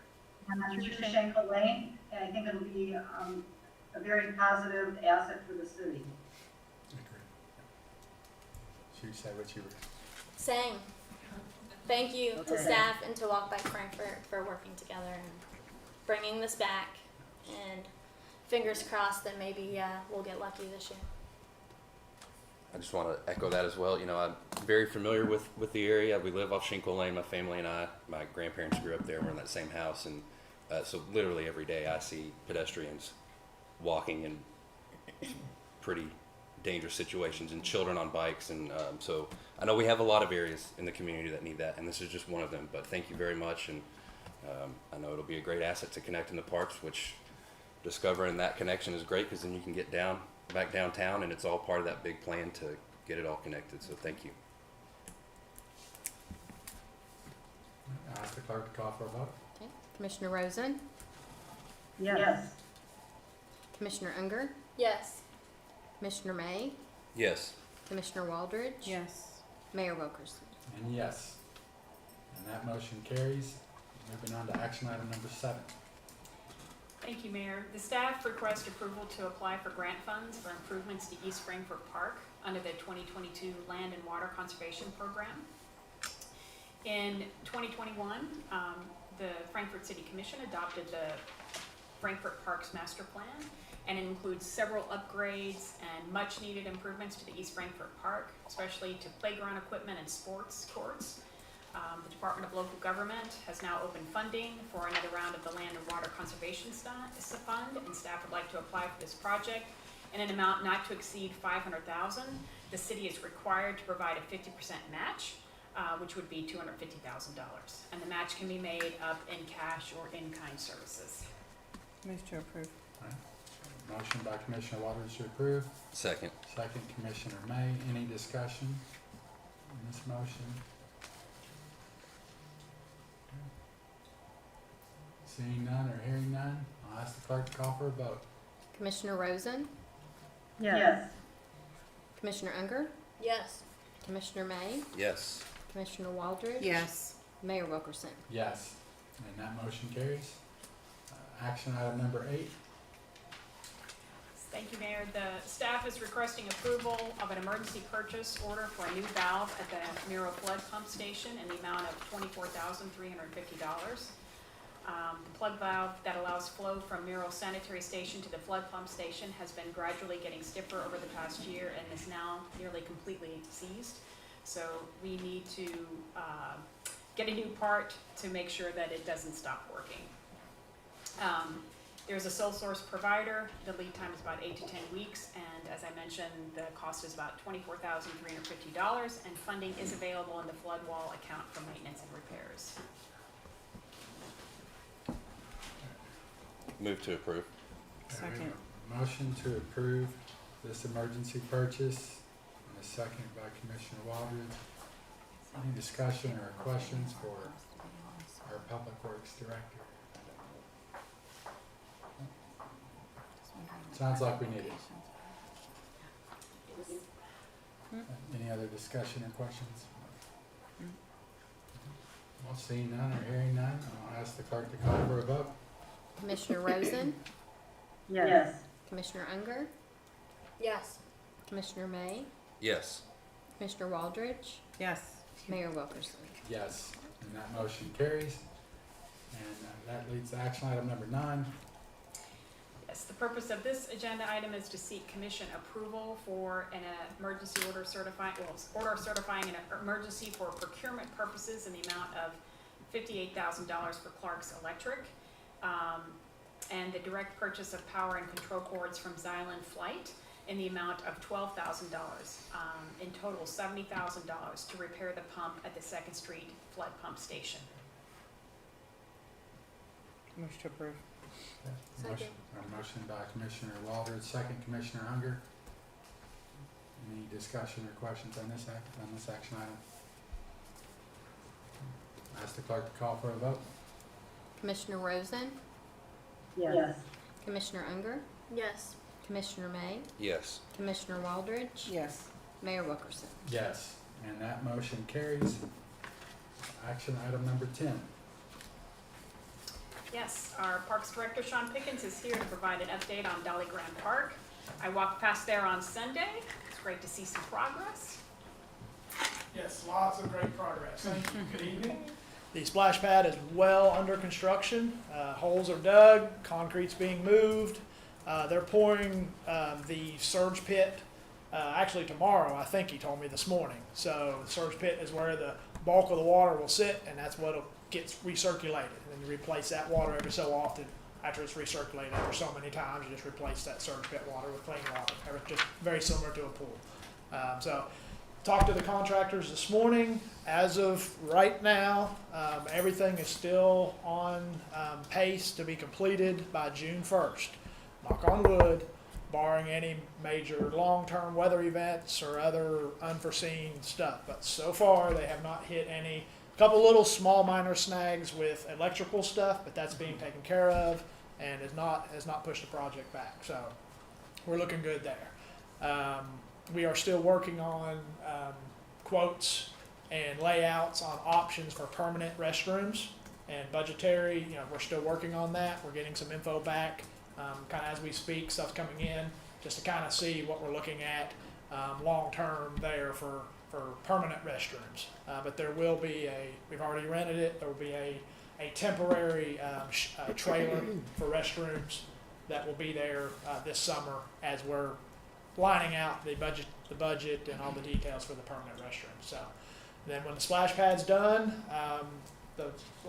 and through Schenkel Lane, and I think it'll be a very positive asset for the city. Should you say what you were? saying. Thank you to staff and to Walk by Frankfort for working together and bringing this back. And fingers crossed that maybe we'll get lucky this year. I just want to echo that as well. You know, I'm very familiar with the area. We live off Schenkel Lane, my family and I. My grandparents grew up there. We're in that same house. And so literally every day I see pedestrians walking in pretty dangerous situations and children on bikes. And so I know we have a lot of areas in the community that need that. And this is just one of them. But thank you very much. And I know it'll be a great asset to connect in the parks, which discovering that connection is great because then you can get back downtown, and it's all part of that big plan to get it all connected. So thank you. I ask the clerk to call for a vote. Okay. Commissioner Rosen, Yes. Commissioner Unger, Yes. Commissioner May, Yes. Commissioner Waldridge, Yes. Mayor Wilkerson. And yes. And that motion carries. Moving on to action item number 7. Thank you, Mayor. The staff request approval to apply for grant funds for improvements to East Frankfort Park under the 2022 Land and Water Conservation Program. In 2021, the Frankfort City Commission adopted the Frankfort Parks Master Plan, and it includes several upgrades and much needed improvements to the East Frankfort Park, especially to playground equipment and sports courts. The Department of Local Government has now opened funding for another round of the Land and Water Conservation Fund, and staff would like to apply for this project in an amount not to exceed $500,000. The city is required to provide a 50% match, which would be $250,000, and the match can be made up in cash or in-kind services. Move to approve. All right. Motion by Commissioner Waters to approve. Second. Second, Commissioner May. Any discussion on this motion? Seeing none or hearing none, I'll ask the clerk to call for a vote. Commissioner Rosen, Yes. Commissioner Unger, Yes. Commissioner May, Yes. Commissioner Waldridge, Yes. Mayor Wilkerson. Yes. And that motion carries. Action item number 8. Thank you, Mayor. The staff is requesting approval of an emergency purchase order for a new valve at the Miro Flood Pump Station in the amount of $24,350. The plug valve that allows flow from Miro Sanitary Station to the flood pump station has been gradually getting stiffer over the past year and is now nearly completely seized. So we need to get a new part to make sure that it doesn't stop working. There's a sole source provider. The lead time is about 8 to 10 weeks, and as I mentioned, the cost is about $24,350, and funding is available in the flood wall account for maintenance and repairs. Move to approve. Okay, we have Second. a motion to approve this emergency purchase, and a second by Commissioner Waldron. Any discussion or questions for our Public Works Director? Sounds like we need it. Any other discussion or questions? Well, seeing none or hearing none, I'll ask the clerk to call for a vote. Commissioner Rosen, Yes. Commissioner Unger, Yes. Commissioner May, Yes. Commissioner Waldridge, Yes. Mayor Wilkerson. Yes, and that motion carries. And that leads to action item number 9. Yes, the purpose of this agenda item is to seek commission approval for an emergency order certifying, order certifying an emergency for procurement purposes in the amount of $58,000 for Clark's Electric, and the direct purchase of power and control cords from Xylem Flight in the amount of $12,000, in total $70,000 to repair the pump at the 2nd Street flood pump station. Motion to approve. Motion, a motion by Commissioner Waldron, second Commissioner Unger. Any discussion or questions on this action item? Ask the clerk to call for a vote. Commissioner Rosen, Yes. Commissioner Unger, Yes. Commissioner May, Yes. Commissioner Waldridge, Yes. Mayor Wilkerson. Yes, and that motion carries. Action item number 10. Yes, our Parks Director, Sean Pickens, is here to provide an update on Dolly Graham Park. I walked past there on Sunday. It's great to see some progress. Yes, lots of great progress. Thank you. Good evening. The splash pad is well under construction. Holes are dug, concrete's being moved. They're pouring the surge pit actually tomorrow, I think he told me this morning. So the surge pit is where the bulk of the water will sit, and that's what gets recirculated. And then you replace that water every so often. After it's recirculated after so many times, you just replace that surge pit water with clean water. Just very similar to a pool. So talked to the contractors this morning. As of right now, everything is still on pace to be completed by June 1st. Knock on wood, barring any major long-term weather events or other unforeseen stuff. But so far, they have not hit any. A couple little small minor snags with electrical stuff, but that's being taken care of and has not pushed the project back. So we're looking good there. We are still working on quotes and layouts on options for permanent restrooms and budgetary. We're still working on that. We're getting some info back kind of as we speak. Stuff's coming in just to kind of see what we're looking at long term there for permanent restrooms. But there will be we've already rented it. There will be a temporary trailer for restrooms that will be there this summer as we're lining out the budget and all the details for the permanent restrooms. So then when the splash pad's done,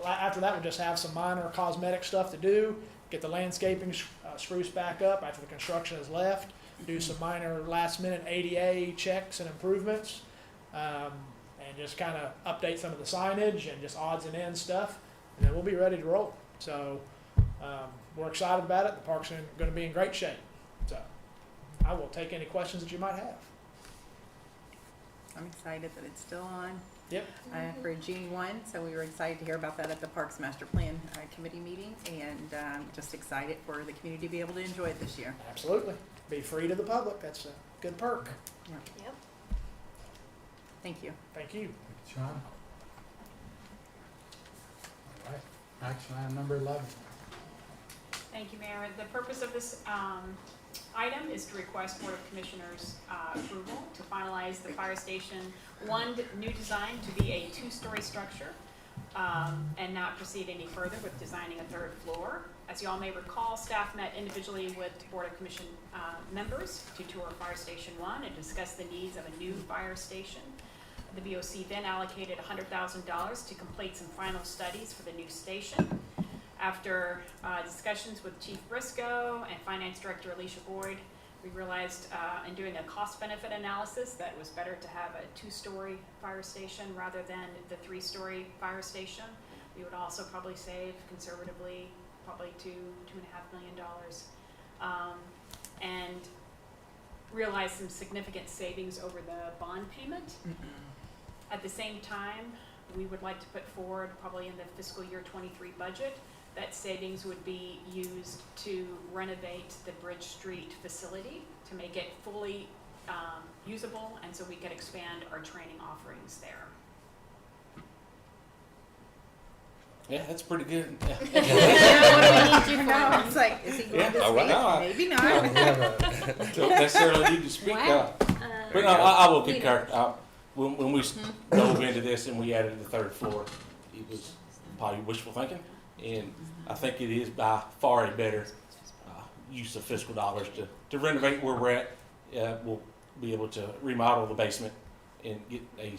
after that we'll just have some minor cosmetic stuff to do, get the landscaping spruced back up after the construction is left, do some minor last minute ADA checks and improvements, and just kind of update some of the signage and just odds and ends stuff, and then we'll be ready to roll. So we're excited about it. The park's going to be in great shape. So I will take any questions that you might have. I'm excited that it's still on Yep. for June 1, so we were excited to hear about that at the Parks Master Plan Committee meeting, and just excited for the community to be able to enjoy it this year. Absolutely. Be free to the public. That's a good perk. Yep. Thank you. Thank you. Thank you, Sean. All right, action item number 11. Thank you, Mayor. The purpose of this item is to request Board of Commissioners approval to finalize the Fire Station 1 new design to be a 2-story structure and not proceed any further with designing a 3rd floor. As you all may recall, staff met individually with Board of Commission members to tour Fire Station 1 and discuss the needs of a new fire station. The BOC then allocated $100,000 to complete some final studies for the new station. After discussions with Chief Briscoe and Finance Director Alicia Boyd, we realized in doing a cost-benefit analysis that it was better to have a 2-story fire station rather than the 3-story fire station. We would also probably save conservatively probably $2.5 million. And realize some significant savings over the bond payment. At the same time, we would like to put forward, probably in the fiscal year 23 budget, that savings would be used to renovate the Bridge Street facility to make it fully usable, and so we could expand our training offerings there. Yeah, that's pretty good. What do we need you for? No, it's like, is he going to all right. speak? No, Maybe We not. have a, Don't necessarily need to speak. Wow. But no, I will concur. When we dove into this and we added the third floor, it was probably wishful thinking, and I think it is by far a better use of fiscal dollars to renovate where we're at. We'll be able to remodel the basement and get a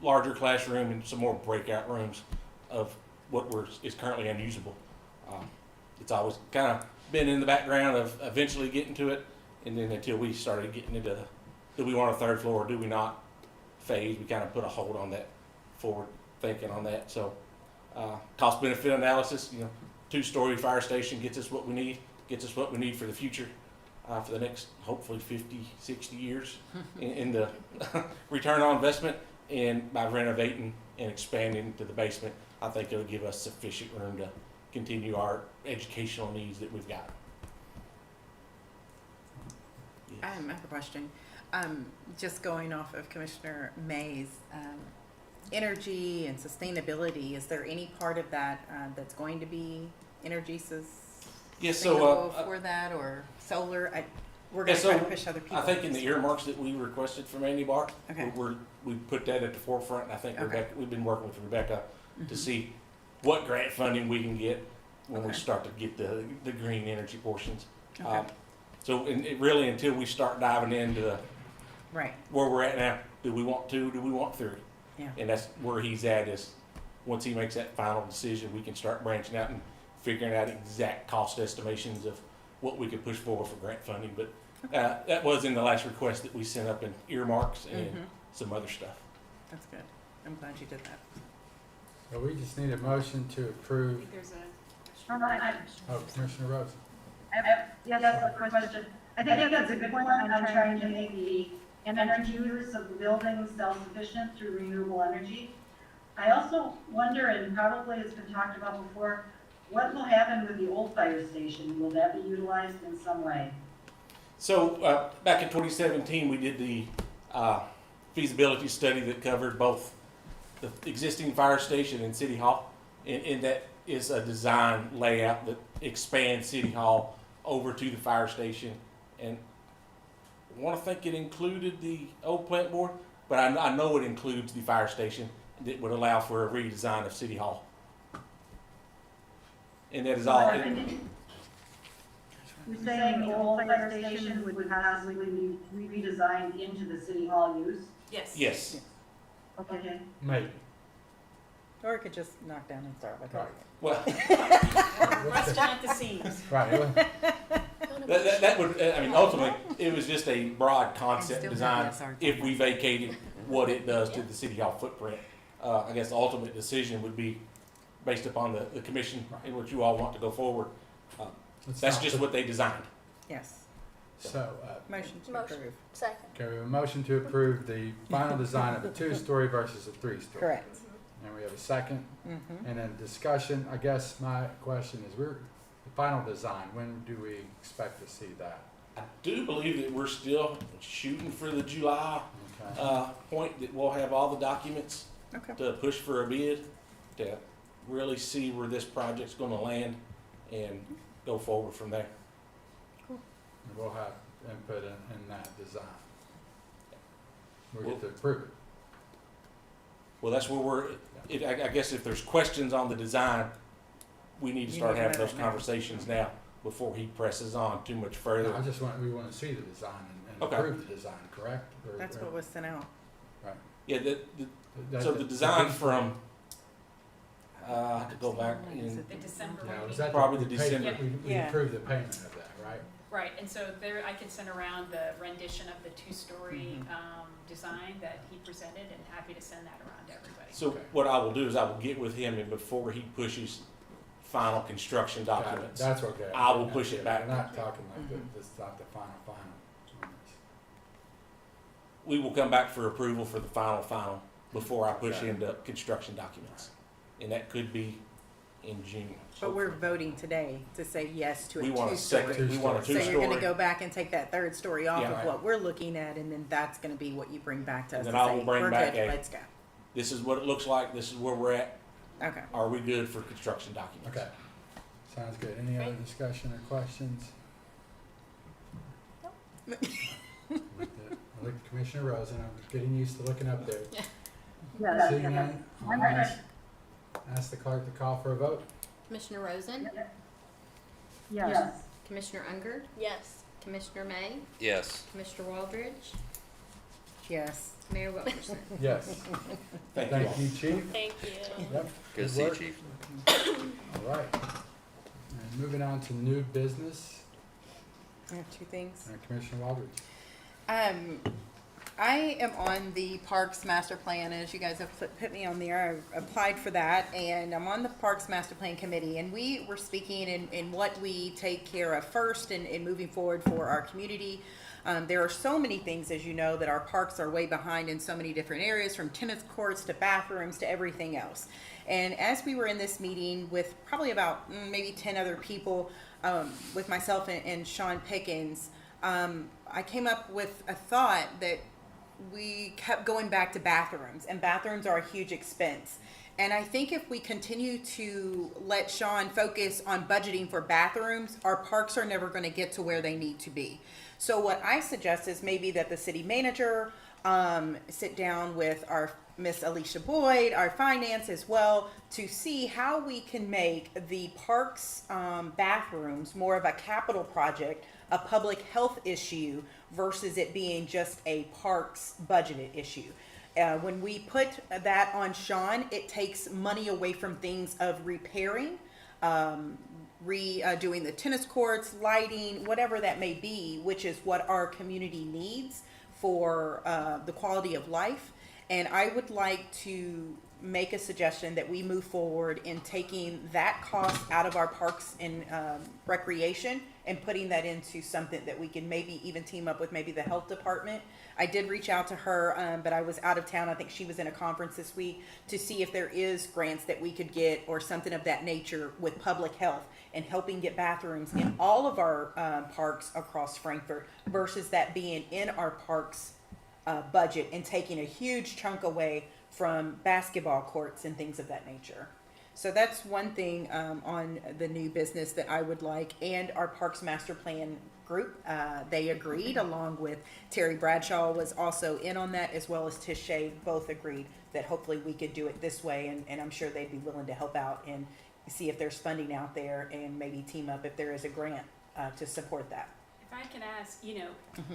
larger classroom and some more breakout rooms of what is currently unusable. It's always kind of been in the background of eventually getting to it, and then until we started getting into do we want a third floor or do we not phase, we kind of put a hold on that forward thinking on that. So cost benefit analysis, 2-story fire station gets us what we need for the future, for the next hopefully 50, 60 years in the return on investment. And by renovating and expanding to the basement, I think it'll give us sufficient room to continue our educational needs that we've got. Yes. I have a question. Just going off of Commissioner May's energy and sustainability, is there any part of that that's going to be energy Yes, sustainable so for that, or solar? We're yeah, going to try so to push other people. I think in the earmarks that we requested from Andy Barr, Okay. we put that at the forefront, and I think Okay. Rebecca, we've been working with Rebecca to see what grant funding we can get when we Okay. start to get the green energy portions. Okay. So it really, until we start diving into Right. where we're at now, do we want 2, do we want 3? Yeah. And that's where he's at, is once he makes that final decision, we can start branching out and figuring out exact cost estimations of what we could push forward for grant funding. But that was in the last request that we sent up in earmarks and some other stuff. That's good. I'm glad you did that. well, we just need a motion to I approve. think there's a Oh, Commissioner Rose. Yes, that's a question. I think that's a good point on trying to make the energy use of the building self-sufficient through renewable energy. I also wonder, and probably it's been talked about before, what will happen with the old fire station? Will that be utilized in some way? So back in 2017, we did the feasibility study that covered both the existing fire station and City Hall. And that is a design layout that expands City Hall over to the fire station. And I want to think it included the old plant board, but I know it includes the fire station that would allow for a redesign of City Hall. And that is all. You're saying the old fire station would possibly be redesigned into the City Hall use? yes. Yes. Okay. Maybe. Or it could just knock down and start with Right. Well, Rusting at the seams. Right. that would, I mean, ultimately, it was just a broad concept still design have SR. if we vacated what it does to the City Hall footprint. I guess the ultimate decision would be based upon the commission and what you all want to go forward. That's just what they designed. Yes. So, Motion to Motion. approve. Second. okay, we have a motion to approve the final design of a 2-story versus a 3-story. Correct. And we have a second, Mm-hmm. and then discussion. I guess my question is, the final design, when do we expect to see that? I do believe that we're still shooting for the July Okay. point that we'll have all the documents Okay. to push for a bid, to really see where this project's gonna land and go forward from there. And we'll have input in that design. We'll get to approve it. Well, that's where I guess if there's questions on the design, we need to start having those conversations now before he presses on too much further. We want to see the design and Okay. approve the design, correct? That's what was sent out. Yeah, so the design from, I have to go back in, The December Yeah, meeting. was that Probably the payment? December. We Yeah. approved the payment of that, right? Right, and so there, I can send around the rendition of the 2-story design that he presented, and happy to send that around to everybody. so Okay. what I will do is I will get with him, and before he pushes final construction Got it. documents. That's okay. I will push it back. We're not talking like this is not the final on this. We will come back for approval for the final before I push Okay. into construction documents. And that could be in June. But we're voting today to say yes to a We want a two-story. second, we want a So you're two-story. gonna go back and take that third story off Yeah. of what we're looking at, and then that's gonna be what you bring back to us And to then I say, will bring we're back good, a- let's go. This is what it looks like, this is where we're at. Okay. Are we good for construction documents? Okay, sounds good. Any other Okay. discussion or questions? Look at Commissioner Rosen, I'm getting used to looking up there. Yes. Seeing none, I'll ask the clerk to call for a vote. Commissioner Rosen? Yes. Commissioner Unger? Yes. Commissioner May? Yes. Commissioner Waldridge? Yes. Mayor Wilkerson? Yes. Thank Thank you. you, Chief. Thank you. Yep. Good to see you, work. Chief. All right. And moving on to new business, I have two things. Commissioner Waldridge. I am on the Parks Master Plan, as you guys have put me on there. I applied for that, and I'm on the Parks Master Plan Committee, and we were speaking in what we take care of first and moving forward for our community. There are so many things, as you know, that our parks are way behind in so many different areas, from tennis courts to bathrooms to everything else. And as we were in this meeting with probably about maybe 10 other people, with myself and Sean Pickens, I came up with a thought that we kept going back to bathrooms, and bathrooms are a huge expense. And I think if we continue to let Sean focus on budgeting for bathrooms, our parks are never going to get to where they need to be. So what I suggest is maybe that the city manager sit down with our Miss Alicia Boyd, our finance as well, to see how we can make the parks bathrooms more of a capital project, a public health issue, versus it being just a parks budgeted issue. When we put that on Sean, it takes money away from things of repairing, redoing the tennis courts, lighting, whatever that may be, which is what our community needs for the quality of life. And I would like to make a suggestion that we move forward in taking that cost out of our parks and recreation and putting that into something that we can maybe even team up with maybe the health department. I did reach out to her, but I was out of town. I think she was in a conference this week, to see if there is grants that we could get or something of that nature with public health and helping get bathrooms in all of our parks across Frankfort, versus that being in our parks budget and taking a huge chunk away from basketball courts and things of that nature. So that's one thing on the new business that I would like. And our Parks Master Plan group, they agreed, along with Terry Bradshaw was also in on that, as well as Tish Shea, both agreed that hopefully we could do it this way. And I'm sure they'd be willing to help out and see if there's funding out there, and maybe team up if there is a grant to support that. If I can ask,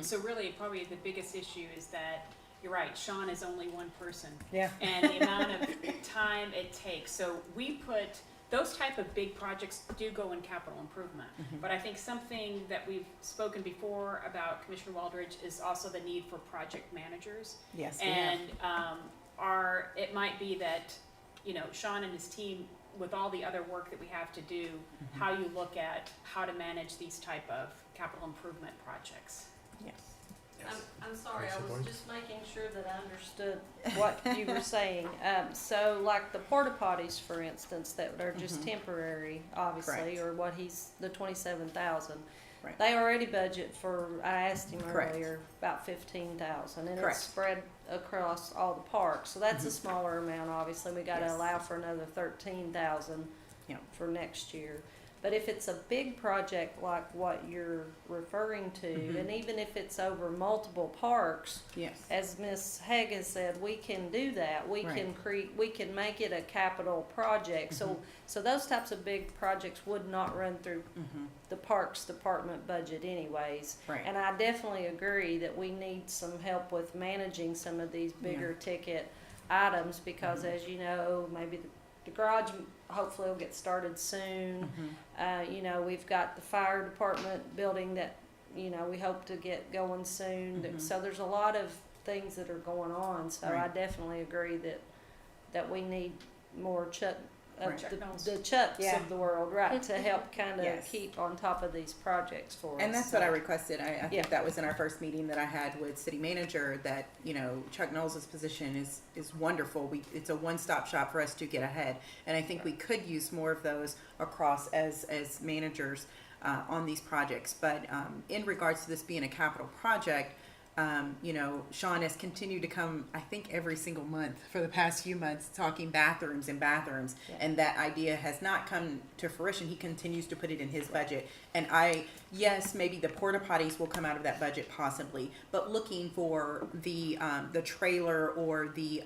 so really probably the biggest issue is that, you're right, Sean is only one person. Yeah. And the amount of time it takes. So we put, those type of big projects do go in capital improvement. But I think something that we've spoken before about, Commissioner Waldridge, is also the need for project managers. Yes, we have. And it might be that, Sean and his team, with all the other work that we have to do, how you look at how to manage these type of capital improvement projects. Yes. I'm sorry, I Commissioner was Boyd? just making sure that I understood what you were saying. So like the porta potties, for instance, that are just temporary, obviously, Correct. or what the 27,000. Right. They already budget for, I asked him Correct. earlier, about 15,000, and Correct. it's spread across all the parks. So that's a smaller amount, obviously. We gotta Yes. allow for another 13,000 Yeah. for next year. But if it's a big project like what you're referring to, and even if it's over multiple parks, Yes. as Ms. Hagan said, we can do that. We Right. can we can make it a capital project. So those types of big projects would not run through the Parks Department budget anyways. Right. And I definitely agree that we need some help with managing some of these bigger ticket items, because as you know, maybe the garage hopefully will get started soon. We've got the fire department building that, we hope to get going soon. So there's a lot of things that are going on. So I Right. definitely agree that we need more of Right. the Chucks Yeah. of the world, right, to help kind of Yes. keep on top of these projects for us. And that's so. what I requested. I Yeah. think that was in our first meeting that I had with city manager, that, you know, Chuck Knowles' position is wonderful. It's a one-stop shop for us to get ahead. And I think we could use more of those across as managers on these projects. But in regards to this being a capital project, you know, Sean has continued to come, I think, every single month for the past few months, talking bathrooms and bathrooms. Yeah. And that idea has not come to fruition. He continues to put it in his budget. And yes, maybe the porta potties will come out of that budget possibly, but looking for the trailer or the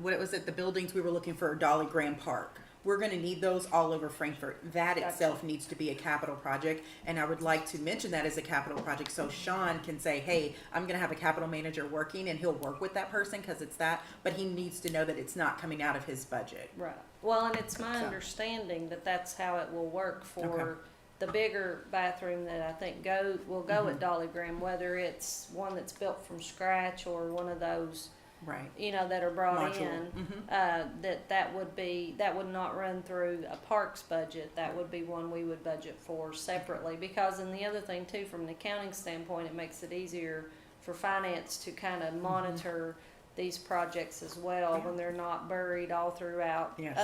what was it, the buildings we were looking for, Dolly Graham Park. We're going to need those all over Frankfort. That Gotcha. itself needs to be a capital project, and I would like to mention that as a capital project so Sean can say, hey, I'm going to have a capital manager working, and he'll work with that person because it's that, but he needs to know that it's not coming out of his budget. Right. Well, and it's my So. understanding that that's how it will work for Okay. the bigger bathroom that I think will go at Dolly Graham, whether it's one that's built from scratch or one of those, Right. you know, that are brought Modular. in. Mhm. That would not run through a parks budget. That would be one we would budget for separately. Because, and the other thing too, from an accounting standpoint, it makes it easier for finance to kind of monitor these projects as well when they're not buried all throughout Yes.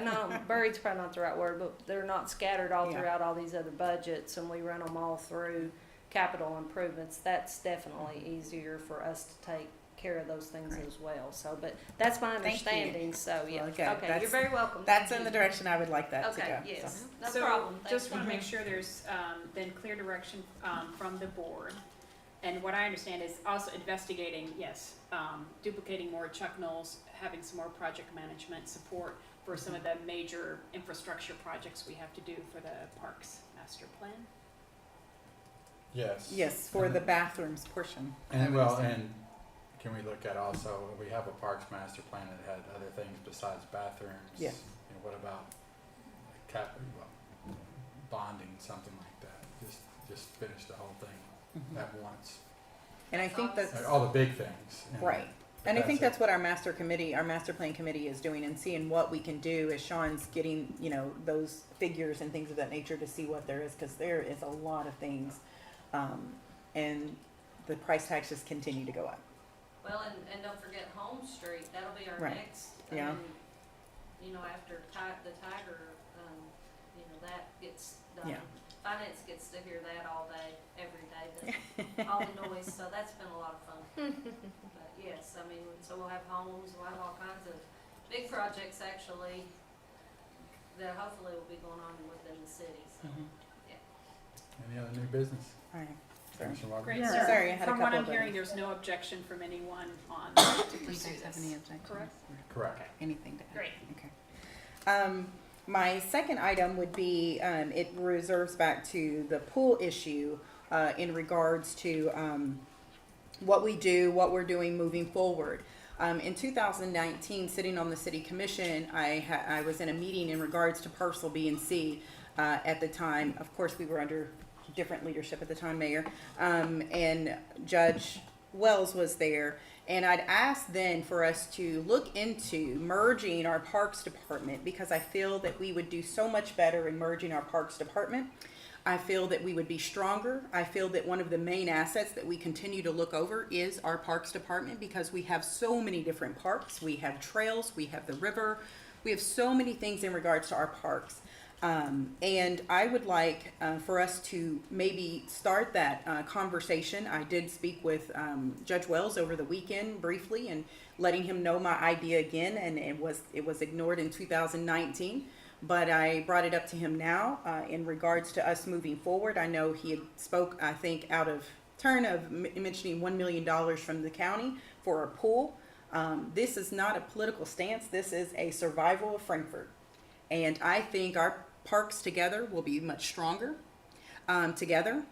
no, buried's probably not the right word, but they're not scattered all Yeah. throughout all these other budgets, and we run them all through capital improvements. That's definitely easier for us to take care of those things Right. as well. So, but that's my Thank you. understanding. So, yeah. Well, okay, Okay, that's- you're very welcome. That's Thank in the you. direction I would like that to Okay, go. yes, So. no So, problem. Thank just you. want to make sure there's been clear direction from the board. And what I understand is also investigating, yes, duplicating more Chuck Knowles, having some more project management support for some of the major infrastructure projects we have to do for the parks master plan. Yes. Yes, for the bathrooms portion. And well, and can we look at also, we have a parks master plan that had other things besides bathrooms. Yeah. You know, what about bonding, something like that? Just finish the whole thing at once. And I think that's Like, all the big things. you know, right. but And I think it. that's what our master plan committee is doing, and seeing what we can do as Sean's getting, you know, those figures and things of that nature to see what there is, because there is a lot of things. And the price tags just continue to go up. Well, and don't forget Home Street, that'll be our Right. next, Yeah. you know, after the Tiger, you know, that gets done. Yeah. Finance gets to hear that all day, every day, all the noise, so that's been a lot of fun. But yes, I mean, so we'll have homes, we'll have all kinds of big projects actually that hopefully will be going on within the city, so. Any other new business? All right. Commissioner Walker? Great, Yeah. so Sorry, I had a from what couple I'm of hearing, others. there's no objection from anyone on to pursue Have this, any objections? correct? Correct. Anything to add? Great. Okay. My second item would be, it reserves back to the pool issue, in regards to, what we do, what we're doing moving forward. In 2019, sitting on the city commission, I was in a meeting in regards to parcel B and C, at the time. Of course, we were under different leadership at the time, Mayor, and Judge Wells was there. And I'd asked then for us to look into merging our Parks Department, because I feel that we would do so much better in merging our Parks Department. I feel that we would be stronger. I feel that one of the main assets that we continue to look over is our Parks Department, because we have so many different parks. We have trails, we have the river, we have so many things in regards to our parks. And I would like for us to maybe start that conversation. I did speak with Judge Wells over the weekend briefly, and letting him know my idea again, and it was ignored in 2019. But I brought it up to him now in regards to us moving forward. I know he had spoke, I think, out of turn of mentioning $1 million from the county for a pool. This is not a political stance. This is a survival of Frankfort. And I think our parks together will be much stronger together.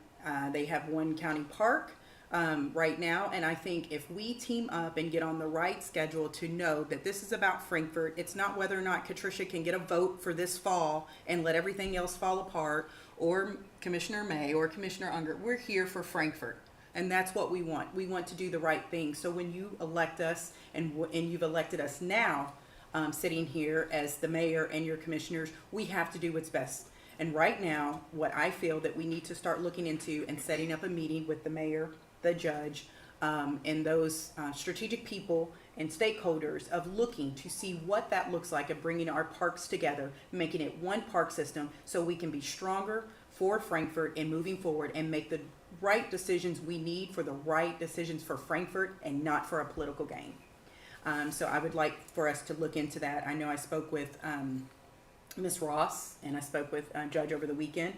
They have one county park right now, and I think if we team up and get on the right schedule to know that this is about Frankfort, it's not whether or not Katricia can get a vote for this fall and let everything else fall apart, or Commissioner May or Commissioner Unger. We're here for Frankfort, and that's what we want. We want to do the right thing. So when you elect us and you've elected us now, sitting here as the mayor and your commissioners, we have to do what's best. And right now, what I feel that we need to start looking into and setting up a meeting with the mayor, the judge, and those strategic people and stakeholders of looking to see what that looks like of bringing our parks together, making it one park system so we can be stronger for Frankfort and moving forward and make the right decisions we need for the right decisions for Frankfort and not for a political gain. So I would like for us to look into that. I know I spoke with Ms. Ross and I spoke with Judge over the weekend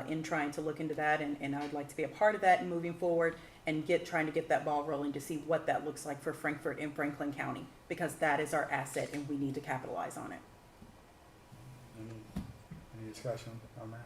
in trying to look into that, and I'd like to be a part of that and moving forward and trying to get that ball rolling to see what that looks like for Frankfort and Franklin County, because that is our asset and we need to capitalize on it. Any discussion on that?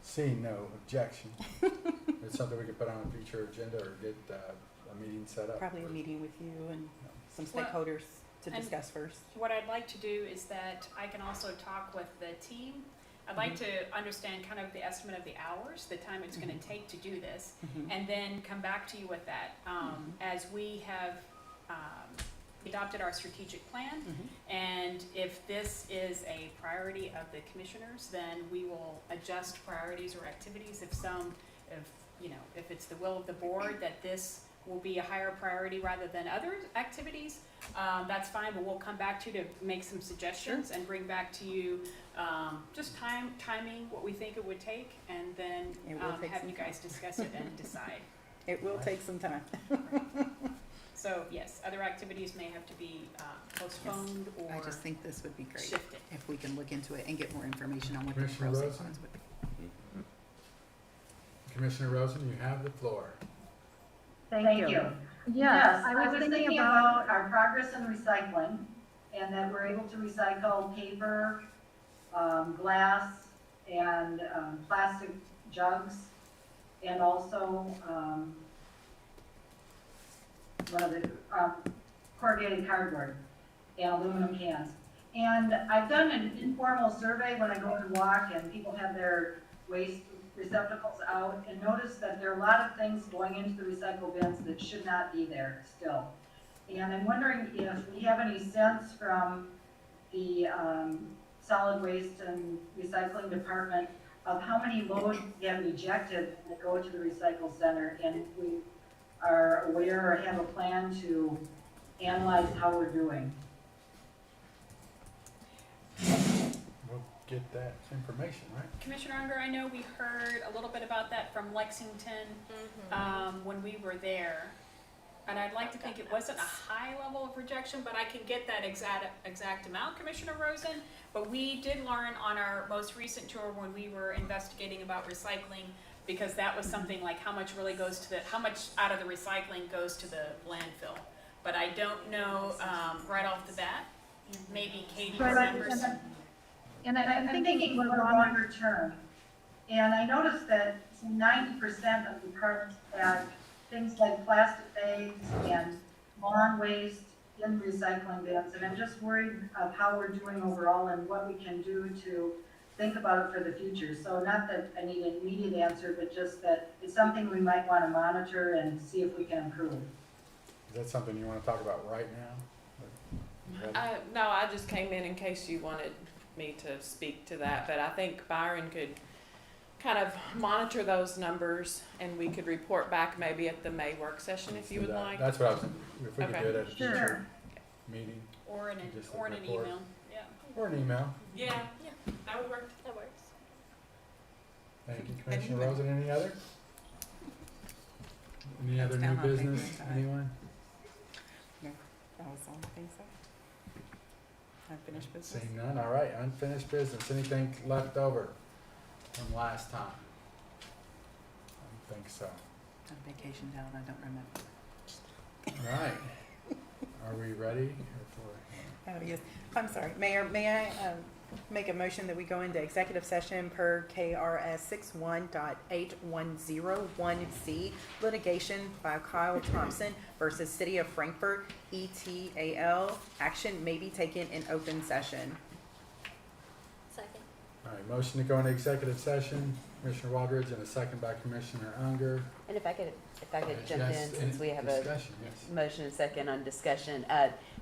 Seeing no objection, it's something we could put on a future agenda or get a meeting set up. Probably a meeting with you and some Well, stakeholders to and- discuss first. What I'd like to do is that I can also talk with the team. I'd like to understand kind of the estimate of the hours, the time it's gonna take to do this, and then come back to you with that. As we have adopted our strategic plan, and if this is a priority of the commissioners, then we will adjust priorities or activities. If it's the will of the board that this will be a higher priority rather than other activities, that's fine, but we'll come back to you to make some suggestions and bring back to you just timing, what we think it would take, and then It will take have some you guys discuss it and decide. It will take some time. So yes, other activities may have to be postponed or I just think this would be great shifted. if we can look into it and get more information on what the Commissioner pros and Rosen? cons would be. Commissioner Rosen, you have the floor. Thank you. Yes, I was thinking about our progress in recycling and that we're able to recycle paper, glass, and plastic jugs, and also corrugated cardboard and aluminum cans. And I've done an informal survey when I go and walk and people have their waste receptacles out, and noticed that there are a lot of things going into the recycle bins that should not be there still. And I'm wondering if we have any sense from the solid waste and recycling department of how many loads get rejected that go to the recycle center, and if we are aware or have a plan to analyze how we're doing. We'll get that information, right? Commissioner Unger, I know we heard a little bit about that from Lexington when we were there. And I'd like to think it wasn't a high level of rejection, but I can get that exact amount, Commissioner Rosen. But we did learn on our most recent tour when we were investigating about recycling, because that was something like how much out of the recycling goes to the landfill. But I don't know right off the bat. Maybe Katie remembers. And I'm thinking we're longer term. And I noticed that 90% of the carts had things like plastic bags and lawn waste in recycling bins. And I'm just worried of how we're doing overall and what we can do to think about it for the future. So not that I need an immediate answer, but just that it's something we might want to monitor and see if we can improve. Is that something you want to talk about right now? No, I just came in case you wanted me to speak to that, but I think Byron could kind of monitor those numbers and we could report back maybe at the May work session if you would like. That's what I was, if we could Okay. do it at a future meeting. Or in Just a an report. email, yeah. Or an email. Yeah, that would work. That works. Thank you, Commissioner Rosen. Any other? Any other new Count on business? thinking about it. Anyone? That was all, I think so. Unfinished business? Seeing none, all right, unfinished business, anything left over from last time? I don't think so. On vacation down, I don't remember. All right, are we ready for? Oh, yes. I'm sorry. Mayor, may I make a motion that we go into executive session per KRS 61.8101C, litigation by Kyle Thompson versus City of Frankfort, ETAL. Action may be taken in open session. Second. All right, motion to go into executive session, Commissioner Waldridge, and a second by Commissioner Unger. And if I could jump Yes, in, since we have a discussion, yes. motion and second on discussion.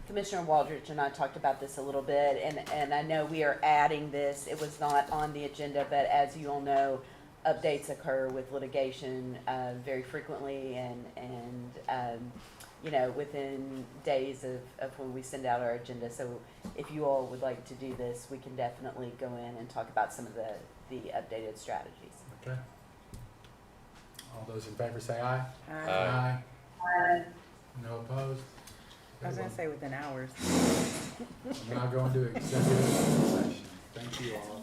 Commissioner Waldridge and I talked about this a little bit, and I know we are adding this. It was not on the agenda, but as you all know, updates occur with litigation very frequently, and you know, within days of when we send out our agenda. So if you all would like to do this, we can definitely go in and talk about some of the updated strategies. Okay. All those in favor say aye. Aye. No opposed? I was Okay, gonna say within hours. we'll now go into executive session. Thank you all.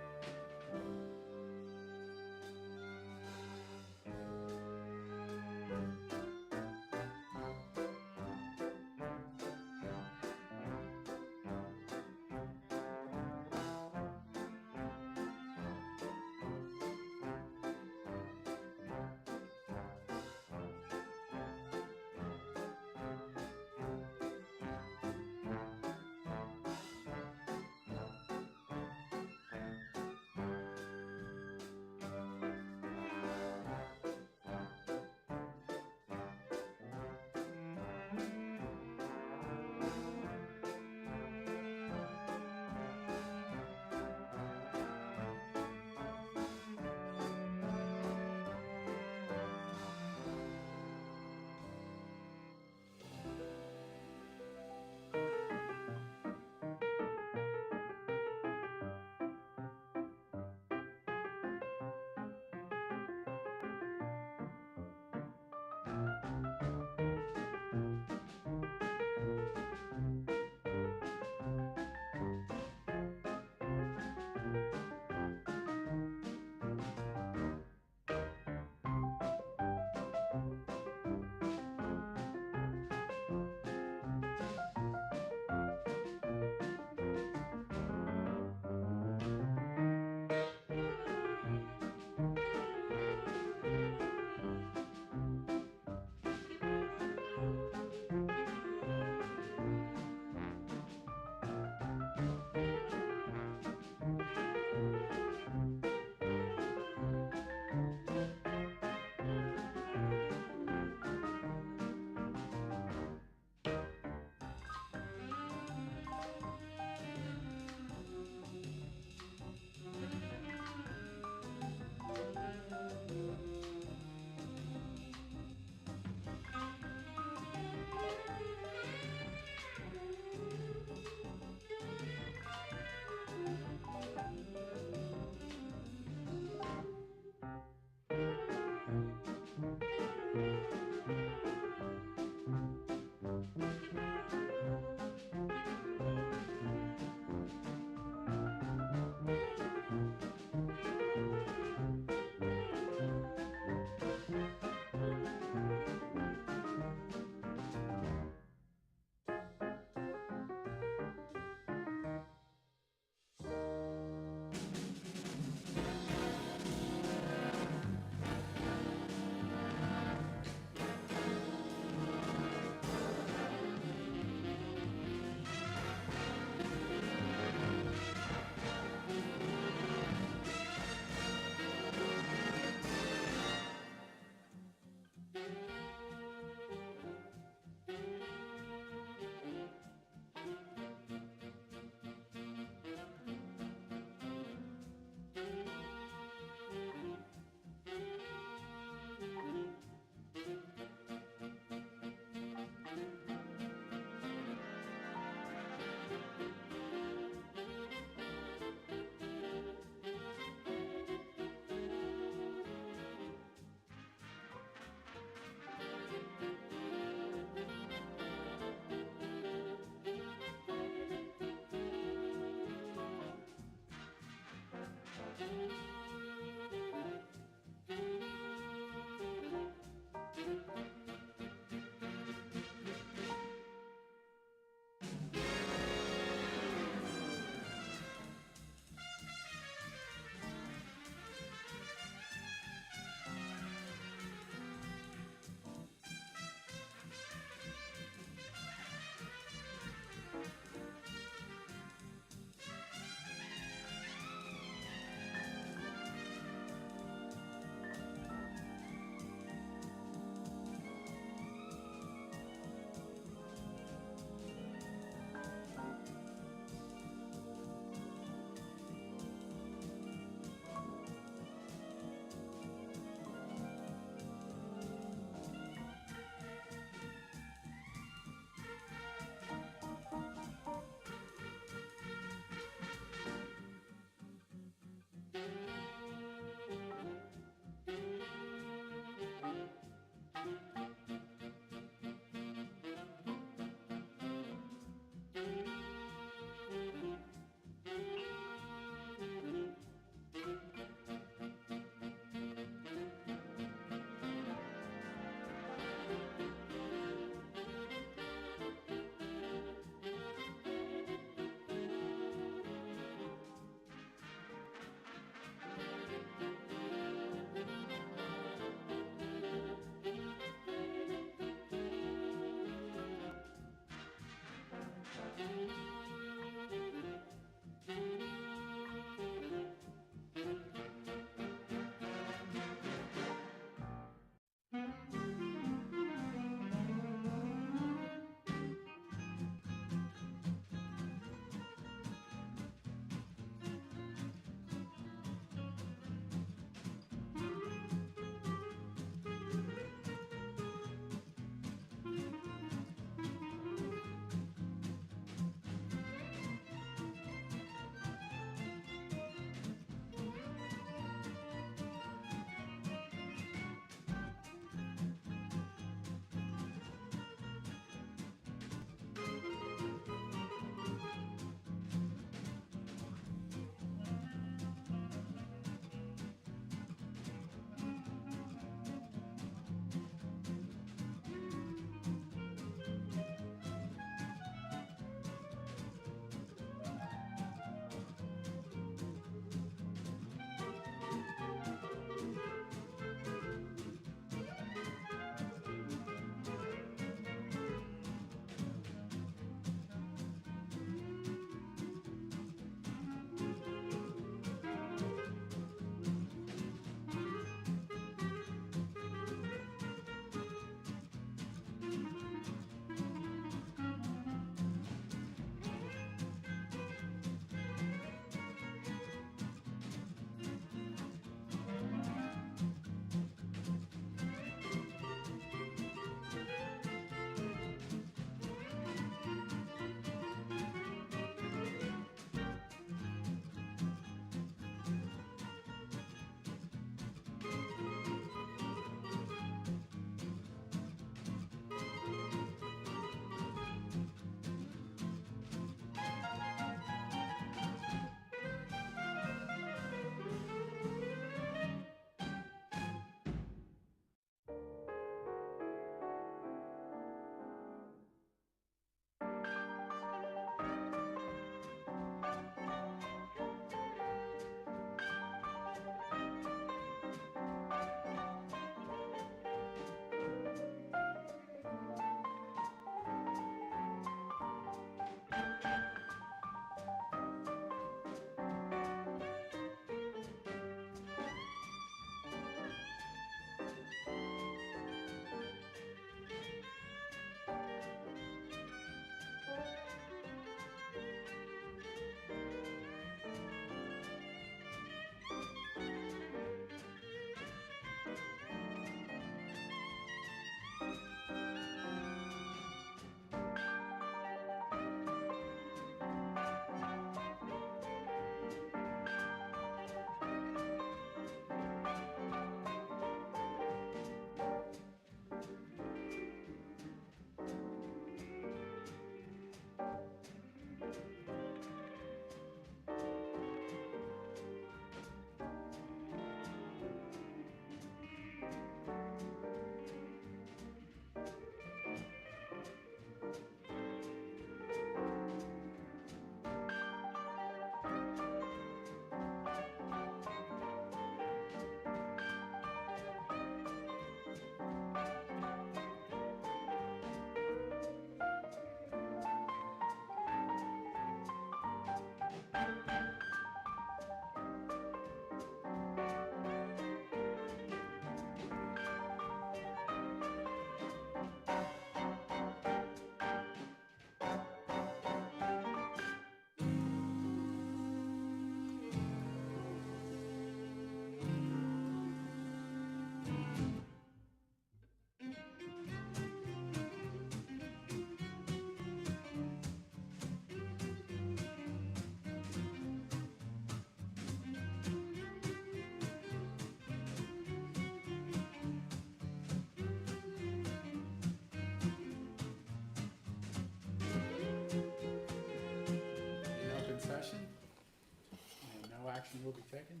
action will be taken.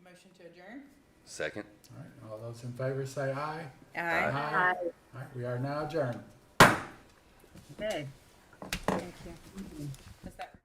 Motion to adjourn? Second. All right, all those in favor say aye. Aye. All right, we are now adjourned. Okay. Thank you. Was that